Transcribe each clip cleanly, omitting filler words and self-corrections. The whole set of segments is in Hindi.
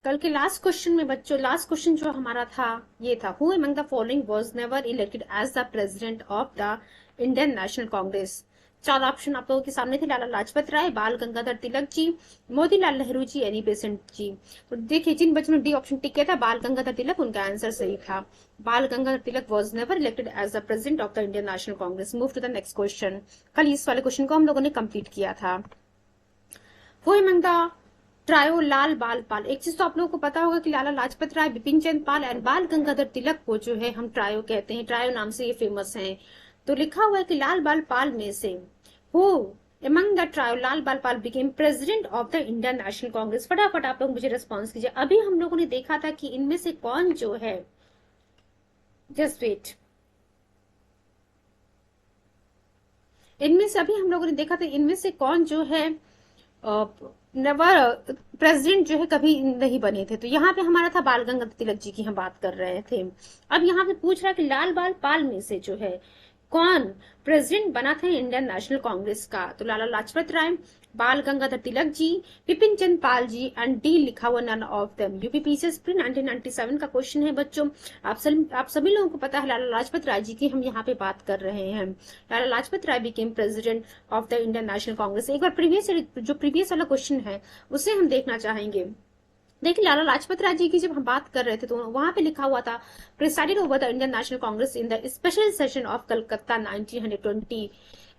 कल के लास्ट क्वेश्चन में बच्चों, लास्ट क्वेश्चन जो हमारा था ये था, who among the following was never elected as the president of the Indian National Congress. चार ऑप्शन आप लोगों के सामने थे, लाला लाजपत राय, बाल गंगाधर तिलक जी, मोतीलाल नेहरू जी, एनी बेसेंट जी। तो देखिए जिन बच्चों ने डी ऑप्शन टिक किया था बाल गंगाधर तिलक, उनका आंसर सही था। Bal Gangadhar Tilak was never elected as the president of the Indian National Congress. Move to the next question. कल इस वाले क्वेश्चन को हम लोगों ने कंप्लीट किया था। वो among the trio Lal Bal पाल। एक चीज तो आप लोगों को पता होगा कि लाला लाजपत राय, बिपिन चंद्र पाल एंड बाल गंगाधर तिलक को जो है हम ट्रायो कहते हैं, ट्रायो नाम से ये फेमस हैं। तो लिखा हुआ है कि लाल बाल पाल में से who among the trio Lal Bal Pal became president of the Indian National Congress. फटाफट आप लोग मुझे रिस्पॉन्स कीजिए। अभी हम लोगों ने देखा था कि इनमें से कौन जो है, जस्ट वेट, इनमें से अभी हम लोगों ने देखा था इनमें से कौन जो है नेवर प्रेसिडेंट जो है कभी नहीं बने थे। तो यहाँ पे हमारा था बाल गंगाधर तिलक जी की हम बात कर रहे थे। अब यहाँ पे पूछ रहा है कि लाल बाल पाल में से जो है कौन प्रेसिडेंट बना था इंडियन नेशनल कांग्रेस का। तो लाला लाजपत राय, बाल गंगाधर तिलक जी, बिपिन चंद्र पाल जी एंड डी लिखा हुआ none of them. UPPCS pre 1997 का क्वेश्चन है बच्चों। आप सभी लोगों को पता है लाला लाजपत राय जी की हम यहाँ पे बात कर रहे हैं। Lala Lajpat Rai became president of the Indian National Congress. एक बार प्रीवियस वाला क्वेश्चन है उसे हम देखना चाहेंगे। देखिए लाला लाजपत राय जी की जब हम बात कर रहे थे तो वहां पे लिखा हुआ था presided over the Indian National Congress in the special session of Calcutta 1920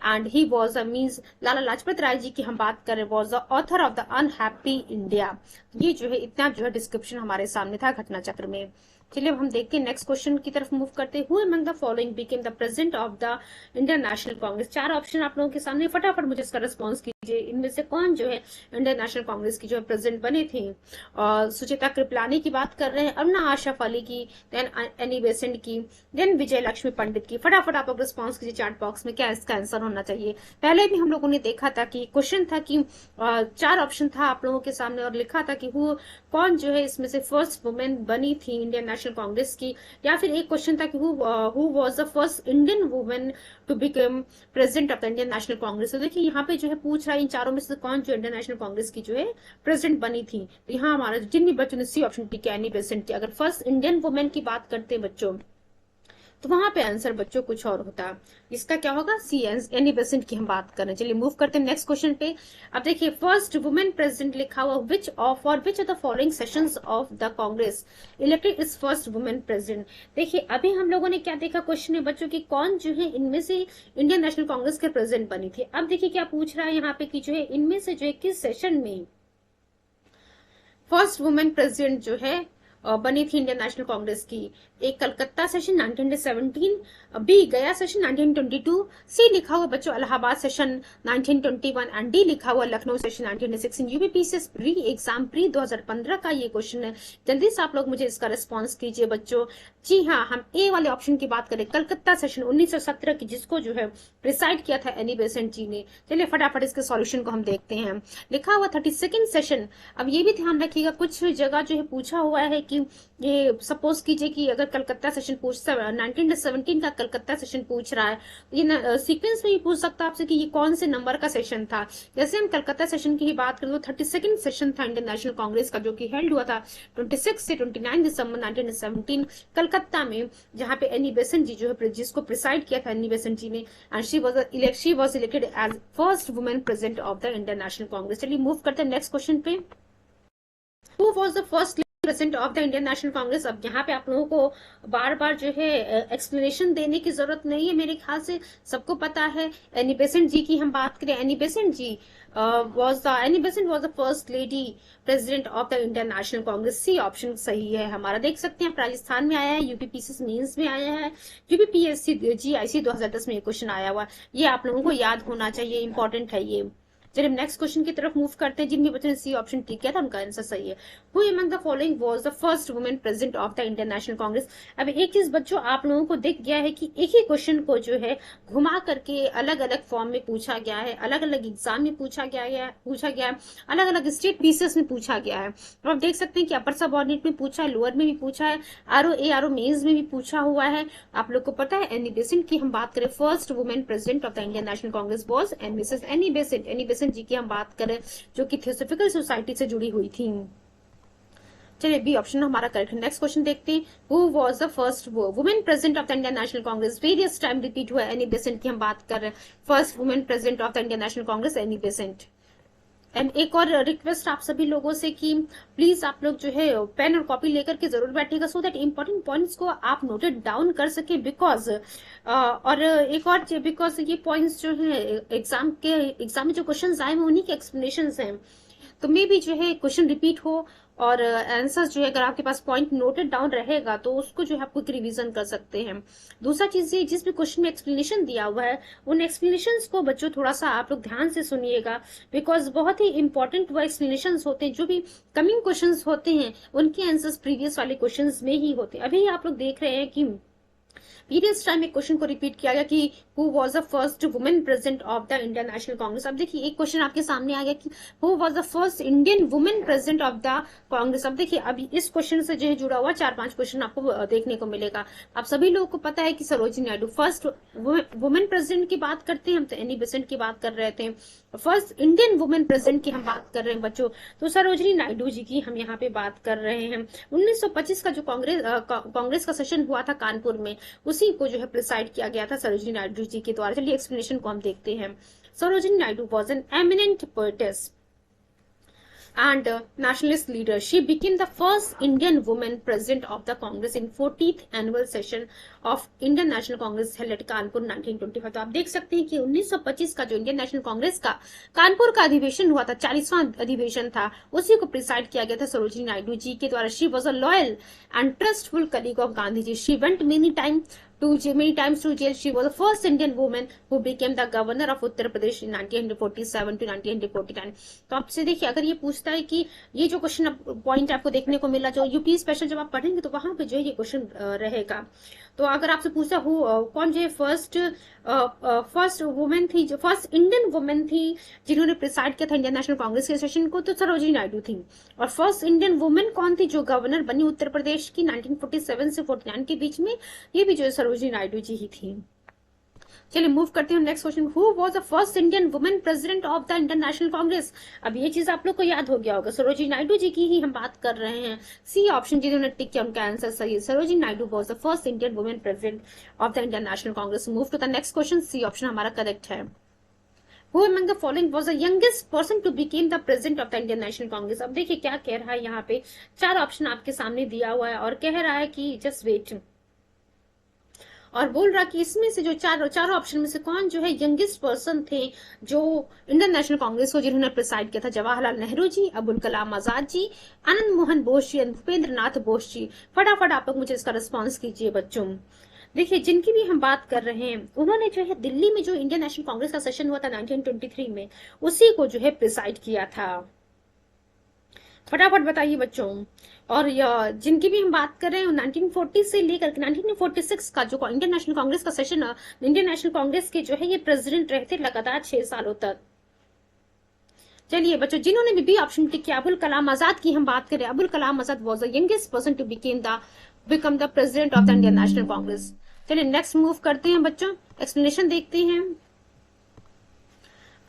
and he was means Lala Lajpat Rai ji की हम बात कर रहे was the author of the Unhappy India. ये जो है इतना जो है डिस्क्रिप्शन हमारे सामने था घटना चक्र में। चलिए अब हम देखते हैं नेक्स्ट क्वेश्चन की तरफ मूव करते हैं। Who among the following became the president of the Indian National Congress. चार ऑप्शन आप लोगों के सामने, फटाफट मुझे इसका रिस्पॉन्स कीजिए। इनमें से कौन जो है इंडियन नेशनल कांग्रेस की जो है प्रेसिडेंट बने थे। और सुचिता कृपलानी की बात कर रहे हैं, अरुणा आशफ अली की, देन एनी बेसेंट की, देन विजय लक्ष्मी पंडित की। फटाफट आप लोग रिस्पॉन्स कीजिए चैट बॉक्स में, क्या इसका आंसर होना चाहिए। पहले भी हम लोगों ने देखा था कि क्वेश्चन था कि चार ऑप्शन था आप लोगों के सामने और लिखा था कि कौन जो है इसमें से फर्स्ट वुमेन बनी थी इंडियन नेशनल कांग्रेस की, या फिर एक क्वेश्चन था कि who was the first Indian women to become president of the Indian National Congress. तो देखिए यहाँ पे जो है पूछ रहा है इन चारों में से कौन जो इंडियन नेशनल कांग्रेस की जो है प्रेसिडेंट बनी थी। तो यहाँ हमारा जिन भी बच्चों ने सी ऑप्शन टिक किया एनी बेसेंट की, अगर फर्स्ट इंडियन वुमेन की बात करते हैं बच्चों तो वहां पे आंसर बच्चों कुछ और होता। इसका क्या होगा, सी एनी बेसेंट की हम बात कर रहे हैं। चलिए मूव करते हैं नेक्स्ट क्वेश्चन पे। अब देखिए फर्स्ट वुमेन प्रेसिडेंट लिखा हुआ, विच of the following sessions of the Congress elected is first women president. देखिए अभी हम लोगों ने क्या देखा क्वेश्चन में बच्चों की, कौन जो है इनमें से इंडियन नेशनल कांग्रेस के प्रेसिडेंट बनी थी। अब देखिए क्या पूछ रहा है यहाँ पे कि जो है इनमें से जो है किस सेशन में फर्स्ट वुमेन प्रेसिडेंट जो है बनी थी इंडियन नेशनल कांग्रेस की। एक कलकत्ता सेशन 1917, बी गया सेशन 1922, सी लिखा हुआ बच्चों इलाहाबाद सेशन 1921 एंड डी लिखा हुआ Lucknow session 1916। UPPCS pre exam pre 2015 का ये क्वेश्चन है। जल्दी से आप लोग मुझे इसका रिस्पॉन्स कीजिए बच्चों। जी हाँ, हम ए वाले ऑप्शन की बात करें, कलकत्ता सेशन 1917 की, जिसको जो है प्रिसाइड किया था एनी बेसेंट जी ने। चलिए फटाफट इसके सॉल्यूशन को हम देखते हैं। लिखा हुआ 32nd सेशन। अब ये भी ध्यान रखिएगा कुछ जगह जो है पूछा हुआ है कि ये सपोज कीजिए कि अगर कलकत्ता सेशन पूछता है 1917 का कलकत्ता सेशन पूछ रहा है, ये सीक्वेंस में ही पूछ सकता है आपसे कि ये कौन से नंबर का सेशन था। जैसे हम कलकत्ता सेशन की ही बात करें तो 32nd सेशन था इंडियन नेशनल कांग्रेस का, जो कि हेल्ड हुआ था 26 से 29 दिसंबर 1917 कलकत्ता में, जहां पे एनी बेसेंट जी जो है जिसको प्रिसाइड किया था एनी बेसेंट जी ने, and she was elected as first women president of the Indian National Congress. चलिए मूव करते हैं नेक्स्ट क्वेश्चन पे। Who was the first president of the Indian National Congress. अब यहाँ पे आप लोगों को बार बार जो है एक्सप्लेनेशन देने की जरूरत नहीं है, मेरे ख्याल से सबको पता है। एनी बेसेंट जी की हम बात करें, Annie Besant ji was the first lady president of the Indian National Congress। C option सही है हमारा। देख सकते हैं आप राजस्थान में आया है, यूपीपीसीएस मेंस में आया है, यूपीपीएससी जीआईसी 2010 में ये क्वेश्चन आया हुआ। ये आप लोगों को याद होना चाहिए, इंपॉर्टेंट है ये। चलिए नेक्स्ट क्वेश्चन की तरफ मूव करते हैं। जिन भी बच्चों ने सी ऑप्शन टिक किया था उनका आंसर सही है। Who among the following was the first women president of the Indian National Congress. अब एक चीज बच्चों आप लोगों को दिख गया है कि एक ही क्वेश्चन को जो है घुमा करके अलग अलग फॉर्म में पूछा गया है, अलग अलग एग्जाम में पूछा गया है, अलग अलग स्टेट पीसेस में पूछा गया है। तो आप देख सकते हैं कि अपर सब ऑर्डिनेट में पूछा है, लोअर में भी पूछा है, आरओ मेंस में भी पूछा हुआ है। आप लोग को पता है एनी बेसेंट की हम बात करें, first women president of the Indian National Congress was Mrs Annie Besant. Annie Besant ji की हम बात करें जो कि थियोसॉफिकल सोसाइटी से जुड़ी हुई थी। चलिए बी ऑप्शन हमारा करेक्ट है। नेक्स्ट क्वेश्चन देखते हैं, who was the first women president of the Indian National Congress? Various time repeat हुआ है, एनी बेसेंट की हम बात कर रहे हैं। First women president of the Indian National Congress Annie Besant. And एक और रिक्वेस्ट आप सभी लोगों से कि प्लीज आप लोग जो है पेन और कॉपी लेकर के जरूर बैठिएगा, सो दैट इंपॉर्टेंट पॉइंट्स को आप नोटेड डाउन कर सके। बिकॉज और एक और बिकॉज ये पॉइंट्स जो है एग्जाम में जो क्वेश्चन आए हैं उन्हीं के एक्सप्लेनेशन हैं, तो मे भी जो है क्वेश्चन रिपीट हो और आंसर जो है अगर आपके पास पॉइंट नोटेड डाउन रहेगा तो उसको जो है आप क्विक रिवीजन कर सकते हैं। दूसरा चीज ये, जिस भी क्वेश्चन में एक्सप्लेनेशन दिया हुआ है उन एक्सप्लेनेशंस को बच्चों थोड़ा सा आप लोग ध्यान से सुनिएगा, बिकॉज बहुत ही इंपॉर्टेंट वो एक्सप्लेनेशंस होते हैं। जो भी कमिंग क्वेश्चंस होते हैं उनके आंसर्स प्रीवियस वाले क्वेश्चंस में ही होते हैं। अभी आप लोग देख रहे हैं कि पीरियड्स टाइम एक क्वेश्चन को रिपीट किया गया कि who was the first women president of the Indian National Congress. अब देखिए एक क्वेश्चन आपके सामने आ गया कि who was the first Indian women president of the Congress. अब देखिए अभी इस क्वेश्चन से जो है जुड़ा हुआ 4-5 क्वेश्चन आपको देखने को मिलेगा। आप सभी लोगों को पता है कि Sarojini Naidu first women president की बात करते हैं, हम तो एनी बेसेंट की बात कर रहे थे। फर्स्ट इंडियन वुमेन प्रेसिडेंट की हम बात कर रहे हैं बच्चों, तो सरोजिनी नायडू जी की हम यहाँ पे बात कर रहे हैं। 1925 का जो कांग्रेस का सेशन हुआ था कानपुर में, उसी को जो है प्रिसाइड किया गया था सरोजिनी नायडू जी के द्वारा। चलिए एक्सप्लेनेशन को हम देखते हैं। Sarojini Naidu was an eminent poetess and nationalist leader. She became the first Indian woman president of the Congress in 40th annual session of Indian National Congress held at Kanpur 1925। तो आप देख सकते हैं कि 1925 का जो इंडियन नेशनल कांग्रेस का कानपुर का अधिवेशन हुआ था, 40वां अधिवेशन था, उसी को प्रिसाइड किया गया था सरोजिनी नायडू जी के द्वारा। She was a loyal and trustful colleague of Gandhi ji. She went many times to jail. She was the first Indian woman who became the governor of Uttar Pradesh in 1947 to 1949। तो आपसे देखिए अगर ये पूछता है कि ये जो क्वेश्चन पॉइंट आपको देखने को मिला, जो यूपी स्पेशल जब आप पढ़ेंगे तो वहां पे जो है ये क्वेश्चन रहेगा। तो अगर आपसे पूछता कौन जो है फर्स्ट वुमेन थी, जो फर्स्ट इंडियन वुमेन थी जिन्होंने प्रिसाइड किया था इंडियन नेशनल कांग्रेस के सेशन को, तो सरोजिनी नायडू थी। और फर्स्ट इंडियन वुमेन कौन थी जो गवर्नर बनी उत्तर प्रदेश की 1947 से 49 के बीच में, ये भी जो है सरोजिनी नायडू जी ही थी। चलिए मूव करते हैं next question, who was the first Indian women president of the Indian National Congress? अब ये चीज आप लोग को याद हो गया होगा, सरोजिनी नायडू जी की ही हम बात कर रहे हैं। सी ऑप्शन जिन्होंने टिक किया उनका आंसर सही है। Sarojini Naidu was the first Indian women president of the Indian National Congress. Move to the next question, C option हमारा करेक्ट है। Who among the following was the youngest person to become the president of the Indian National Congress? अब देखिए क्या कह रहा है यहाँ पे, 4 ऑप्शन आपके सामने दिया हुआ है और कह रहा है कि जस्ट वेट, और बोल रहा कि इसमें से जो चार ऑप्शन में से कौन जो है यंगेस्ट पर्सन थे जो इंडियन नेशनल कांग्रेस को जिन्होंने प्रिसाइड किया था? जवाहरलाल नेहरू जी, अबुल कलाम आजाद जी, आनंद मोहन बोस जी, भूपेंद्र नाथ बोस जी। फटाफट आप लोग मुझे इसका रिस्पॉन्स कीजिए बच्चों। देखिए जिनकी भी हम बात कर रहे हैं उन्होंने जो है दिल्ली में जो इंडियन नेशनल कांग्रेस का सेशन हुआ था 1923 में, उसी को जो है प्रिसाइड किया था। फटाफट बताइए बच्चों। और जिनकी भी हम बात कर रहे हैं 1940 से लेकर 1946 का जो इंडियन नेशनल कांग्रेस का सेशन, इंडियन नेशनल कांग्रेस के जो है ये प्रेसिडेंट रहे थे लगातार 6 सालों तक। चलिए बच्चों जिन्होंने भी ऑप्शन टिक किया, अबुल कलाम आजाद की हम बात करें, Abul Kalam Azad was the youngest person to become the president of the Indian National Congress. चलिए नेक्स्ट मूव करते हैं बच्चों, एक्सप्लेनेशन देखते हैं।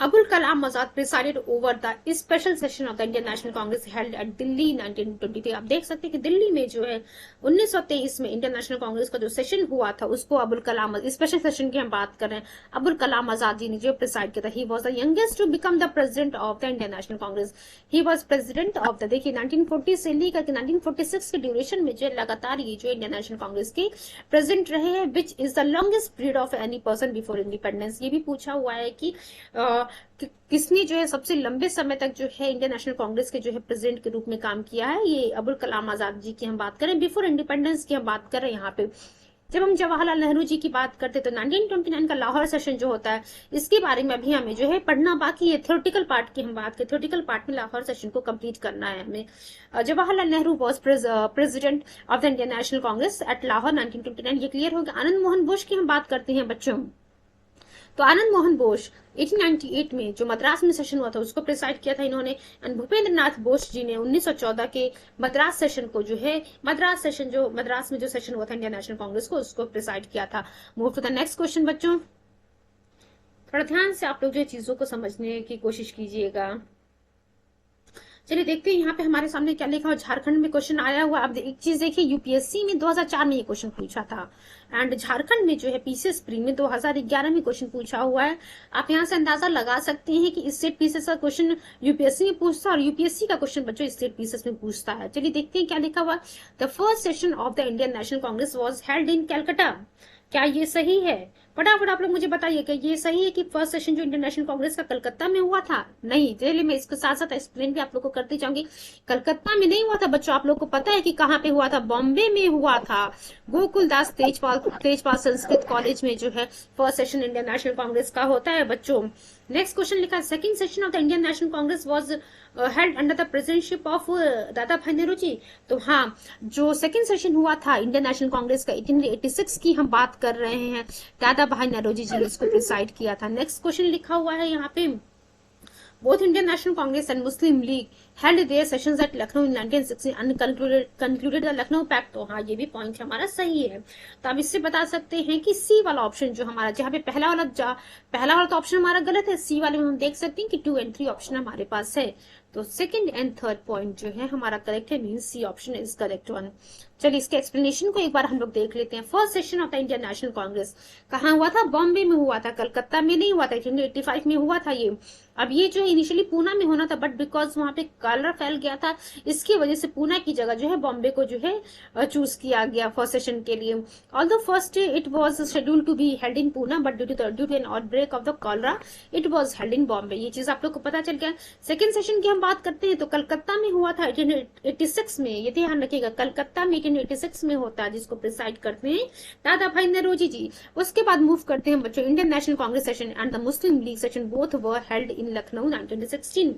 Abul Kalam Azad presided over the special session of the Indian National Congress held at Delhi 1923। आप देख सकते हैं कि दिल्ली में जो है 1923 में इंडियन नेशनल कांग्रेस का जो सेशन हुआ था उसको अबुल कलाम, स्पेशल सेशन की हम बात कर रहे हैं, अबुल कलाम आजाद जी ने जो प्रिसाइड किया था। He was the youngest to become the president of the Indian National Congress. He was president of the, देखिए 1940 से लेकर के 1946 के ड्यूरेशन में जो लगातार ये जो इंडियन नेशनल कांग्रेस के प्रेसिडेंट रहे हैं, which is the longest period of any person before independence. ये भी पूछा हुआ है कि किसने जो है सबसे लंबे समय तक जो है इंडियन नेशनल कांग्रेस के जो है प्रेसिडेंट के रूप में काम किया है? ये अबुल कलाम आजाद जी की हम बात करें, बिफोर इंडिपेंडेंस की हम बात करें। यहाँ पे जब हम जवाहरलाल नेहरू जी की बात करते तो 1929 का लाहौर सेशन जो होता है इसके बारे में अभी हमें जो है पढ़ना बाकी है। थ्योरेटिकल पार्ट की हम बात करें, थ्योरेटिकल पार्ट में लाहौर सेशन को कंप्लीट करना है हमें। Jawaharlal Nehru was president of the Indian National Congress at Lahore 1929, ये क्लियर हो गया। आनंद मोहन बोस की हम बात करते हैं बच्चों, तो आनंद मोहन बोस 1898 में जो मद्रास में सेशन हुआ था उसको प्रिसाइड किया था इन्होंने। एंड भूपेंद्र नाथ बोस जी ने 1914 के मद्रास सेशन को जो है मद्रास में जो सेशन हुआ था इंडियन नेशनल कांग्रेस को, उसको प्रिसाइड किया था। Move to the next question बच्चों, थोड़ा ध्यान से आप लोग जो चीजों को समझने की कोशिश कीजिएगा। चलिए देखते हैं यहाँ पे हमारे सामने क्या लिखा हुआ। झारखंड में क्वेश्चन आया हुआ। अब एक चीज देखिए, यूपीएससी में 2004 में ये क्वेश्चन पूछा था, एंड झारखंड में जो है पीसीएस प्री में 2011 में क्वेश्चन पूछा हुआ है। आप यहाँ से अंदाजा लगा सकते हैं कि स्टेट पीसीएस का क्वेश्चन यूपीएससी में पूछता है और यूपीएससी का क्वेश्चन बच्चों स्टेट पीसीएस में पूछता है। चलिए देखते हैं क्या लिखा हुआ। The first session of the Indian National Congress was held in Calcutta. क्या ये सही है? फटाफट आप लोग मुझे बताइए, क्या ये सही है कि फर्स्ट सेशन जो इंडियन नेशनल कांग्रेस का कलकत्ता में हुआ था? नहीं। चलिए मैं इसके साथ साथ एक्सप्लेन भी आप लोग को करती जाऊंगी। कलकत्ता में नहीं हुआ था बच्चों, आप लोग को पता है कि कहाँ पे हुआ था? बॉम्बे में हुआ था। गोकुलदास तेजपाल संस्कृत कॉलेज में जो है first session Indian National Congress का होता है बच्चों। नेक्स्ट क्वेश्चन लिखा है, second session of the Indian National Congress was held under the presidentship of दादा भाई नेहरू। तो हाँ, जो सेकंड सेशन हुआ था इंडियन नेशनल कांग्रेस का 1886 की हम बात कर रहे हैं, दादा भाई नौरोजी जी ने इसको प्रिसाइड किया था। नेक्स्ट क्वेश्चन लिखा हुआ है यहाँ पे, both Indian National Congress and Muslim League held their sessions at Lucknow in 1960 and concluded the Lucknow Pact। तो हाँ, ये भी पॉइंट हमारा सही है। तो आप इससे बता सकते हैं कि सी वाला ऑप्शन जो हमारा, जहाँ पे पहला वाला तो ऑप्शन हमारा गलत है, सी वाले में हम देख सकते हैं कि 2 और 3 ऑप्शन हमारे पास है। तो सेकंड एंड थर्ड पॉइंट जो है हमारा करेक्ट है, mean C option is correct one. चलिए इसके एक्सप्लेनेशन को एक बार हम लोग देख लेते हैं। First session of the Indian National Congress कहाँ हुआ था? बॉम्बे में हुआ था, कलकत्ता में नहीं हुआ था। 1885 में हुआ था ये। अब ये जो इनिशियली पूना में होना था, बट बिकॉज वहां पे कॉलरा फैल गया था, इसकी वजह से पूना की जगह जो है बॉम्बे को जो है चूज किया गया फर्स्ट सेशन के लिए। Although first it was scheduled to be held in Poona, but due to an outbreak of the cholera it was held in Bombay. ये चीज आप लोग को पता चल गया। सेकंड सेशन की हम बात करते हैं तो कलकत्ता में हुआ था 1886 में। ये ध्यान रखिएगा, कलकत्ता में 1886 में होता है, जिसको प्रिसाइड करते हैं दादा भाई नौरोजी जी। उसके बाद मूव करते हैं बच्चों, Indian National Congress session and the Muslim league session both were held in Lucknow 1916।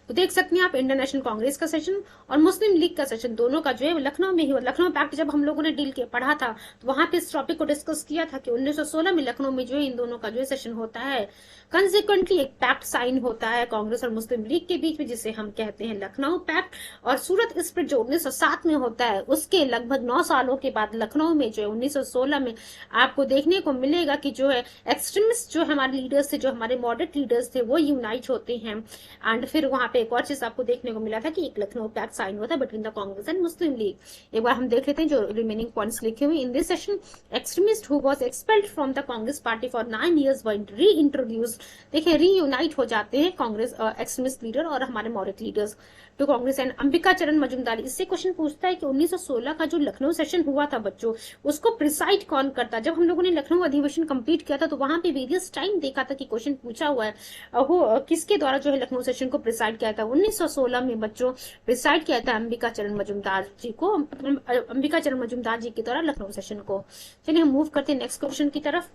तो देख सकते हैं आप, इंडियन नेशनल कांग्रेस का सेशन और मुस्लिम लीग का सेशन दोनों का जो है लखनऊ में ही हुआ। लखनऊ पैक्ट जब हम लोगों ने डील किया पढ़ा था, तो वहां पे इस टॉपिक को डिस्कस किया था कि 1916 में लखनऊ में जो है इन दोनों का जो है सेशन होता है। कंसिक्वेंटली एक पैक्ट साइन होता है कांग्रेस और मुस्लिम लीग के बीच में, जिसे हम कहते हैं लखनऊ पैक्ट। और सूरत स्प्लिट जो 1907 में होता है, उसके लगभग 9 सालों के बाद लखनऊ में जो है 1916 में आपको देखने को मिलेगा कि जो है एक्सट्रीमिस्ट जो हमारे लीडर्स थे, जो हमारे मॉडरेट लीडर्स थे, वो यूनाइट होते हैं। एंड फिर वहां पे एक और चीज आपको देखने को मिला था कि एक लखनऊ पैक्ट साइन हुआ था between the Congress and Muslim league. एक बार हम देख लेते हैं जो रिमेनिंग पॉइंट्स लिखे हुए। In this session extremist who was expelled from the Congress party for 9 years वर री इंट्रोड्यूस्ड। देखिए रीयूनाइट हो जाते हैं कांग्रेस एक्सट्रीमिस्ट लीडर और हमारे moderate leaders to Congress and Ambika Charan Majumdar. इससे क्वेश्चन पूछता है कि 1916 का जो लखनऊ सेशन हुआ था बच्चों, उसको प्रिसाइड कौन करता? जब हम लोगों ने लखनऊ अधिवेशन कंप्लीट किया था, तो वहां पे वेरियस टाइम देखा था कि क्वेश्चन पूछा हुआ है वो किसके द्वारा जो है लखनऊ सेशन को प्रिसाइड किया था। 1916 में बच्चों प्रिसाइड किया था अंबिका चरण मजूमदार जी को, अंबिका चरण मजूमदार जी के द्वारा लखनऊ सेशन को। चलिए हम मूव करते हैं नेक्स्ट क्वेश्चन की तरफ।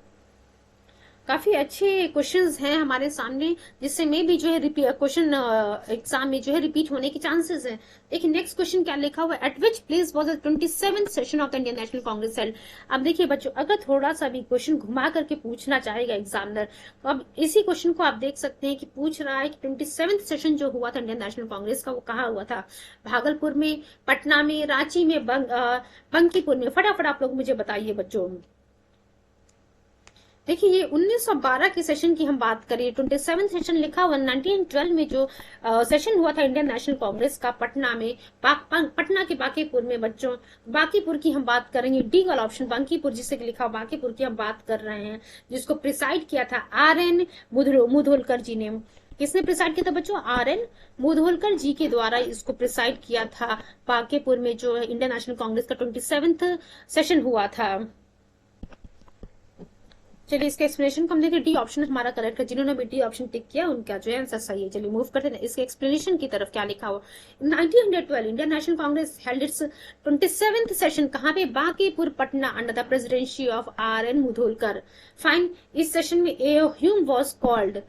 काफी अच्छे क्वेश्चंस हैं हमारे सामने, जिससे में भी जो है क्वेश्चन एग्जाम में जो है रिपीट होने के चांसेस हैं। देखिए नेक्स्ट क्वेश्चन क्या लिखा हुआ है, eight which place was the 27th session of the Indian National Congress held. अब देखिए बच्चों, अगर थोड़ा सा भी क्वेश्चन घुमा करके पूछना चाहेगा एग्जामिनर, तो अब इसी क्वेश्चन को आप देख सकते हैं कि पूछ रहा है कि 27th सेशन जो हुआ था इंडियन नेशनल कांग्रेस का, वो कहाँ हुआ था? भागलपुर में, पटना में, रांची में, बंकीपुर में। फटाफट आप लोग मुझे बताइए बच्चों। देखिए ये 1912 के सेशन की हम बात करें, 27 सेशन लिखा हुआ। 1912 में जो सेशन हुआ था इंडियन नेशनल कांग्रेस का पटना में, पटना के बांकीपुर में बच्चों। बांकीपुर की हम बात करेंगे, डी वाला ऑप्शन बांकीपुर जिसे लिखा हुआ बांकीपुर की हम बात कर रहे हैं, जिसको प्रिसाइड किया था RN मुधोलकर जी ने। किसने प्रिसाइड किया था बच्चों? RN मुधोलकर जी के द्वारा इसको प्रिसाइड किया था। बांकीपुर में जो इंडियन नेशनल कांग्रेस का 27th सेशन हुआ था। चलिए इसके एक्सप्लेनेशन को हम देखें। डी ऑप्शन हमारा करेक्ट है, जिन्होंने भी डी ऑप्शन टिक किया उनका जो है आंसर सही है। चलिए मूव करते हैं इसके एक्सप्लेनेशन की तरफ। क्या लिखा हुआ? 1912 Indian National Congress held its 27th session कहाँ पे? Bankipur Patna under the presidency of RN Mudholkar. Fine, इस सेशन में A Hume was called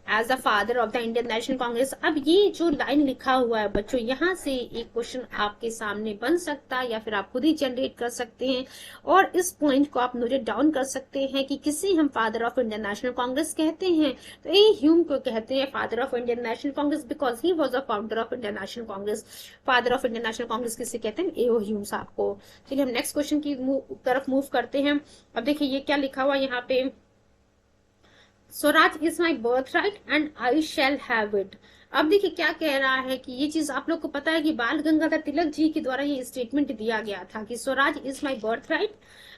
as the father of the Indian National Congress. अब ये जो लाइन लिखा हुआ है बच्चों, यहाँ से एक क्वेश्चन आपके सामने बन सकता है, या फिर आप खुद ही जनरेट कर सकते हैं, और इस पॉइंट को आप नोट डाउन कर सकते हैं कि किसे हम father of Indian National Congress कहते हैं। तो ए ह्यूम को कहते हैं father of Indian National Congress, because he was the founder of Indian National Congress. Father of Indian National Congress किसे कहते हैं? ए ह्यूम साहब को। चलिए हम नेक्स्ट क्वेश्चन की तरफ मूव करते हैं। अब देखिए ये क्या लिखा हुआ यहाँ पे, Swaraj is my birthright and I shall have it. अब देखिए क्या कह रहा है कि ये चीज आप लोग को पता है कि बाल गंगाधर तिलक जी के द्वारा ये स्टेटमेंट दिया गया था कि Swaraj is my birthright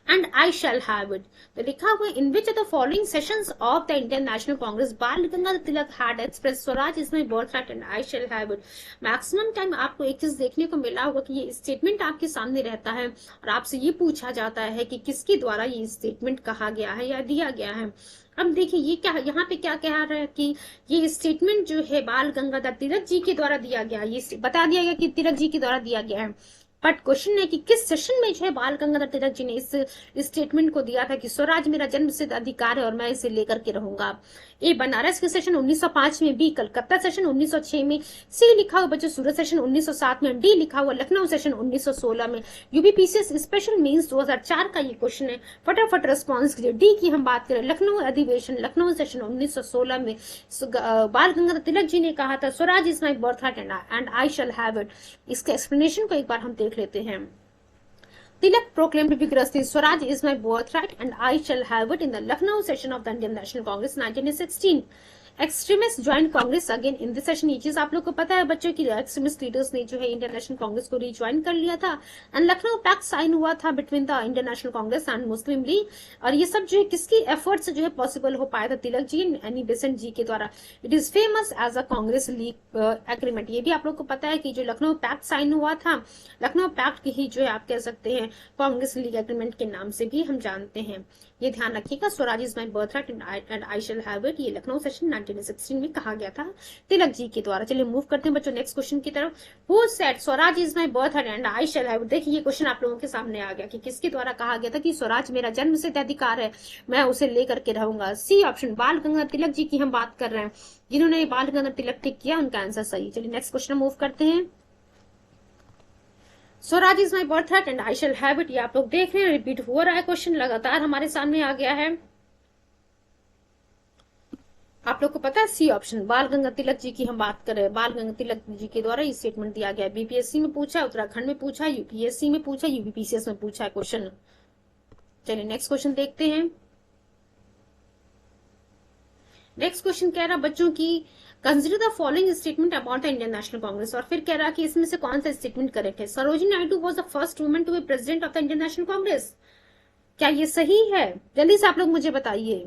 and I shall have it. तो लिखा हुआ in which of the following sessions of the Indian National Congress Bal Gangadhar Tilak had express Swaraj is my birthright and I shall have it. Maximum time आपको एक चीज देखने को मिला होगा कि ये स्टेटमेंट आपके सामने रहता है और आपसे ये पूछा जाता है कि किसके द्वारा ये स्टेटमेंट कहा गया है या दिया गया है। अब देखिए ये क्या यहाँ पे क्या कह रहा है कि ये स्टेटमेंट जो है बाल गंगाधर तिलक जी के द्वारा दिया गया, ये बता दिया गया कि तिलक जी के द्वारा दिया गया है। बट क्वेश्चन है कि किस सेशन में जो है बाल गंगाधर तिलक जी ने इस स्टेटमेंट को दिया था कि स्वराज मेरा जन्म सिद्ध अधिकार है और मैं इसे लेकर के रहूंगा। ए बनारस के सेशन 1905 में, बी कलकत्ता सेशन 1906 में, सी लिखा हुआ बच्चों सूरत सेशन 1907 में, डी लिखा हुआ लखनऊ सेशन 1916 में। यूपीपीसीएस स्पेशल मेंस 2004 का ये क्वेश्चन है, फटाफट रिस्पॉन्स कीजिए। डी की हम बात करें, लखनऊ अधिवेशन लखनऊ सेशन 1916 में बाल गंगाधर तिलक जी ने कहा था Swaraj is my birthright and I shall have it. इसके एक्सप्लेनेशन को एक बार हम देख लेते हैं। Tilak proclaimed vigorously, Swaraj is my birthright and I shall have it in the Lucknow session of the Indian National Congress 1916. Extremist join Congress again in this session. ये चीज आप लोग को पता है बच्चों की एक्सट्रीमिस्ट लीडर्स ने जो है इंडियन नेशनल कांग्रेस को रिज्वाइन कर लिया था एंड लखनऊ पैक्ट साइन हुआ था between the Indian National Congress and Muslim league. और ये सब जो है किसकी एफर्ट से जो है पॉसिबल हो पाया था, Tilak ji and Annie Besant ji के द्वारा। It is famous as a Congress League agreement. ये भी आप लोग को पता है कि जो लखनऊ पैक्ट साइन हुआ था, लखनऊ पैक्ट की ही जो है आप कह सकते हैं कांग्रेस लीग एग्रीमेंट के नाम से भी हम जानते हैं। ये ध्यान रखिएगा, Swaraj is my birthright and I shall have it, ये लखनऊ सेशन 1916 में कहा गया था तिलक जी के द्वारा। चलिए मूव करते हैं बच्चों नेक्स्ट क्वेश्चन की तरफ। Who said Swaraj is my birthright and I shall have it. देखिए ये क्वेश्चन आप लोगों के सामने आ गया कि किसके द्वारा कहा गया था कि स्वराज मेरा जन्म सिद्ध अधिकार है, मैं उसे लेकर के रहूंगा। सी ऑप्शन बाल गंगाधर तिलक जी की हम बात कर रहे हैं, जिन्होंने बाल गंगाधर तिलक टिक किया उनका आंसर सही। चलिए नेक्स्ट क्वेश्चन मूव करते हैं। Swaraj is my birthright and I shall have it, ये आप लोग देख रहे हैं रिपीट हो रहा है क्वेश्चन, लगातार हमारे सामने आ गया है। आप लोग को पता है सी ऑप्शन बाल गंगाधर तिलक जी की हम बात कर रहे हैं, बाल गंगाधर तिलक जी के द्वारा ये स्टेटमेंट दिया गया है। बीपीएससी में पूछा है, उत्तराखंड में पूछा, यूपीएससी में पूछा, यूपीपीसीएस में पूछा है क्वेश्चन। चलिए नेक्स्ट क्वेश्चन देखते हैं। नेक्स्ट क्वेश्चन कह रहा बच्चों की consider the following statement about the Indian National Congress. और फिर कह रहा कि इसमें से कौन सा स्टेटमेंट करेक्ट है। Sarojini Naidu was the first woman to be president of the Indian National Congress. क्या ये सही है? जल्दी से आप लोग मुझे बताइए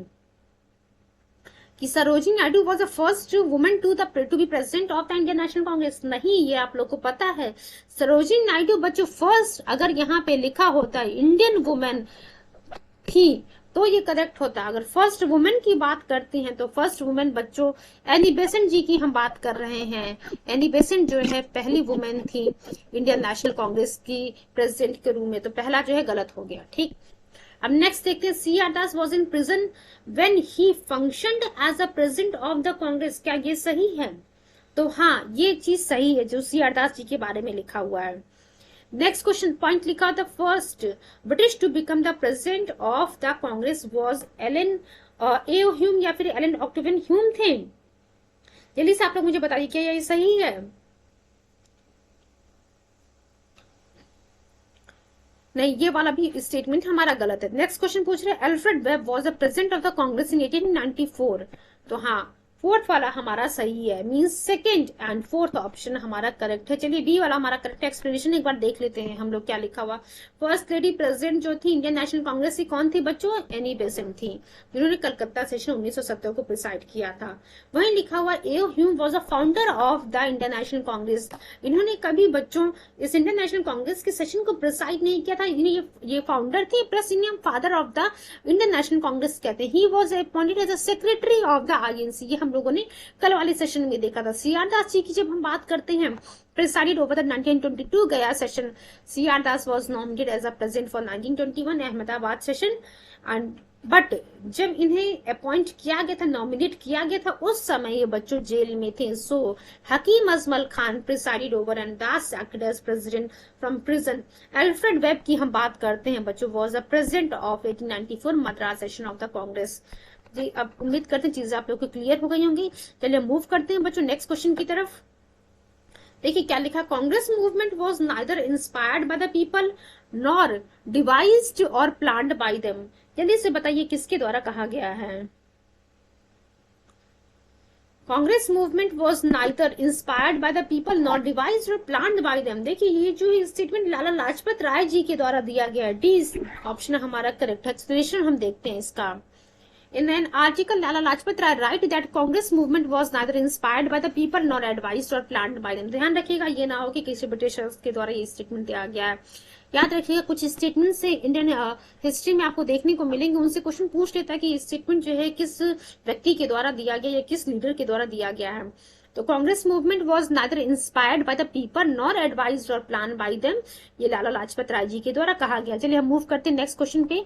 कि Sarojini Naidu was the first woman to be president of the Indian National Congress. नहीं, ये आप लोग को पता है सरोजिनी नायडू बच्चों फर्स्ट, अगर यहाँ पे लिखा होता है इंडियन वुमेन थी तो ये करेक्ट होता है। अगर फर्स्ट वुमेन की बात करते हैं तो फर्स्ट वुमेन बच्चों एनी बेसेंट जी की हम बात कर रहे हैं। एनी बेसेंट जो है पहली वुमेन थी इंडियन नेशनल कांग्रेस की प्रेसिडेंट के रूप में, तो पहला जो है गलत हो गया। ठीक, अब नेक्स्ट देखते हैं। C R Das was in prison when he functioned as a president of the Congress. क्या ये सही है? तो हाँ, ये चीज सही है जो सी आर दास जी के बारे में लिखा हुआ है। नेक्स्ट क्वेश्चन पॉइंट लिखा था first British to become the president of the Congress was Allan A Hume या फिर एलन ऑक्टेवियन ह्यूम थे। जल्दी से आप लोग मुझे बताइए क्या ये सही है? नहीं, ये वाला भी स्टेटमेंट हमारा गलत है। नेक्स्ट क्वेश्चन पूछ रहे Alfred Webb was the president of the Congress in 1894। तो हाँ, फोर्थ वाला हमारा सही है, means second and fourth option हमारा करेक्ट है। चलिए बी वाला हमारा करेक्ट एक्सप्लेनेशन एक बार देख लेते हैं हम लोग क्या लिखा हुआ। फर्स्ट लेडी प्रेसिडेंट जो थी इंडियन नेशनल कांग्रेस की कौन थी बच्चों? एनी बेसेंट थी, जिन्होंने कलकत्ता सेशन 1970 को प्रिसाइड किया था। वहीं लिखा हुआ A Hume was a founder of the Indian National Congress. इन्होंने कभी बच्चों इस इंडियन नेशनल कांग्रेस के सेशन को प्रिसाइड नहीं किया था, ये फाउंडर थे प्लस इन्हें father of the Indian National Congress कहते हैं। He was appointed as a secretary of the INC. ये हम लोगों ने कल वाले सेशन में देखा था। सी आर दास जी की जब हम बात करते हैं प्रेसाइडेड ओवर द 1922 गया session, C R Das was nominated as a president for 1921 Ahmedabad session and but जब इन्हें अपॉइंट किया गया था, नॉमिनेट किया गया था, उस समय ये बच्चों जेल में थे। So Hakim Ajmal Khan presided over and Das acted as president from prison. Alfred Webb की हम बात करते हैं बच्चों was a president of 1894 Madras session of the Congress. जी, अब उम्मीद करते हैं चीजें आप लोग को क्लियर हो गई होंगी। चलिए मूव करते हैं बच्चों नेक्स्ट क्वेश्चन की तरफ। देखिए क्या लिखा, Congress movement was neither inspired by the people nor devised और प्लान्ड बाय देम। जल्दी से बताइए किसके द्वारा कहा गया है? Congress movement was neither inspired by the people not devised और प्लान्ड बाय देम। देखिए ये जो स्टेटमेंट लाला लाजपत राय जी के द्वारा दिया गया है, डी ऑप्शन हमारा करेक्ट एक्सप्लेनेशन हम देखते हैं इसका। In an article, Lala Lajpat Rai write that Congress movement was neither inspired by the people nor advised or planned by them। ध्यान रखिएगा ये ना हो कि किसी ब्रिटिशर्स के द्वारा ये स्टेटमेंट दिया गया है। याद रखिएगा कुछ स्टेटमेंट से इंडियन हिस्ट्री में आपको देखने को मिलेंगे, उनसे क्वेश्चन पूछ लेता है कि स्टेटमेंट जो है किस व्यक्ति के द्वारा दिया गया या किस लीडर के द्वारा दिया गया है। तो Congress movement was neither inspired by the people nor advised और प्लान बाय देम, ये लाला लाजपत राय जी के द्वारा कहा गया। चलिए हम मूव करते हैं नेक्स्ट क्वेश्चन पे।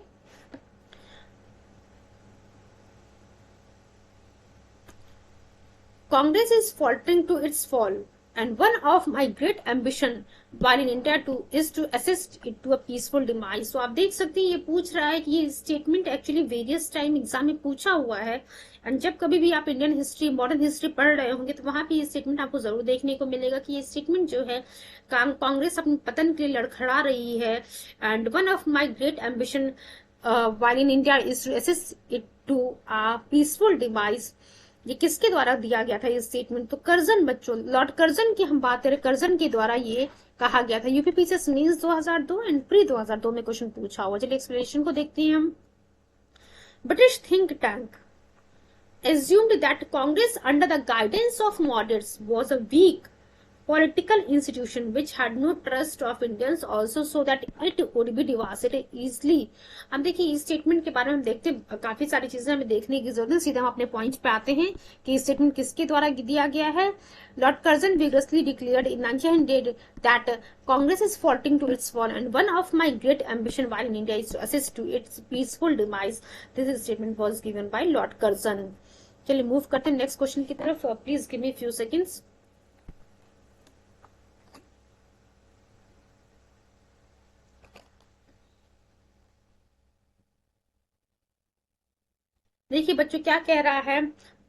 Congress is faltering to its fall, and one of my great ambition while in India is to assist it to a peaceful demise। तो आप देख सकते हैं ये पूछ रहा है कि ये statement actually various time exam में पूछा हुआ है, एंड जब कभी भी आप इंडियन हिस्ट्री मॉडर्न हिस्ट्री पढ़ रहे होंगे तो वहां पे ये स्टेटमेंट आपको जरूर देखने को मिलेगा कि ये स्टेटमेंट जो है कांग्रेस अपने पतन के लिए लड़खड़ा रही है, and one of my great ambition while in India is to assist it to a peaceful demise। ये किसके द्वारा दिया गया था ये स्टेटमेंट? तो कर्जन बच्चों, लॉर्ड कर्जन की हम बात करें, कर्जन के द्वारा ये कहा गया था। यूपीपीसीएस मेंस 2002 एंड प्री 2002 में क्वेश्चन पूछा हुआ। चलिए एक्सप्लेनेशन को देखते हैं हम। British think tank assumed that Congress under the guidance of moderates was a weak political institution which had no trust of Indians also, so that it would be devastated easily। अब देखिए इस स्टेटमेंट के बारे में हम देखते हैं, काफी सारी चीजें हमें देखने की जरूरत है। सीधा हम अपने पॉइंट पे आते हैं कि स्टेटमेंट किसके द्वारा दिया गया है। Lord Curzon vigorously declared in 1900 that Congress is faltering to its fall and one of my great ambition while in India is to assist to its peaceful demise। This statement was given by Lord Curzon। चलिए मूव करते हैं नेक्स्ट क्वेश्चन की तरफ। Please give me few seconds. देखिए बच्चों क्या कह रहा है।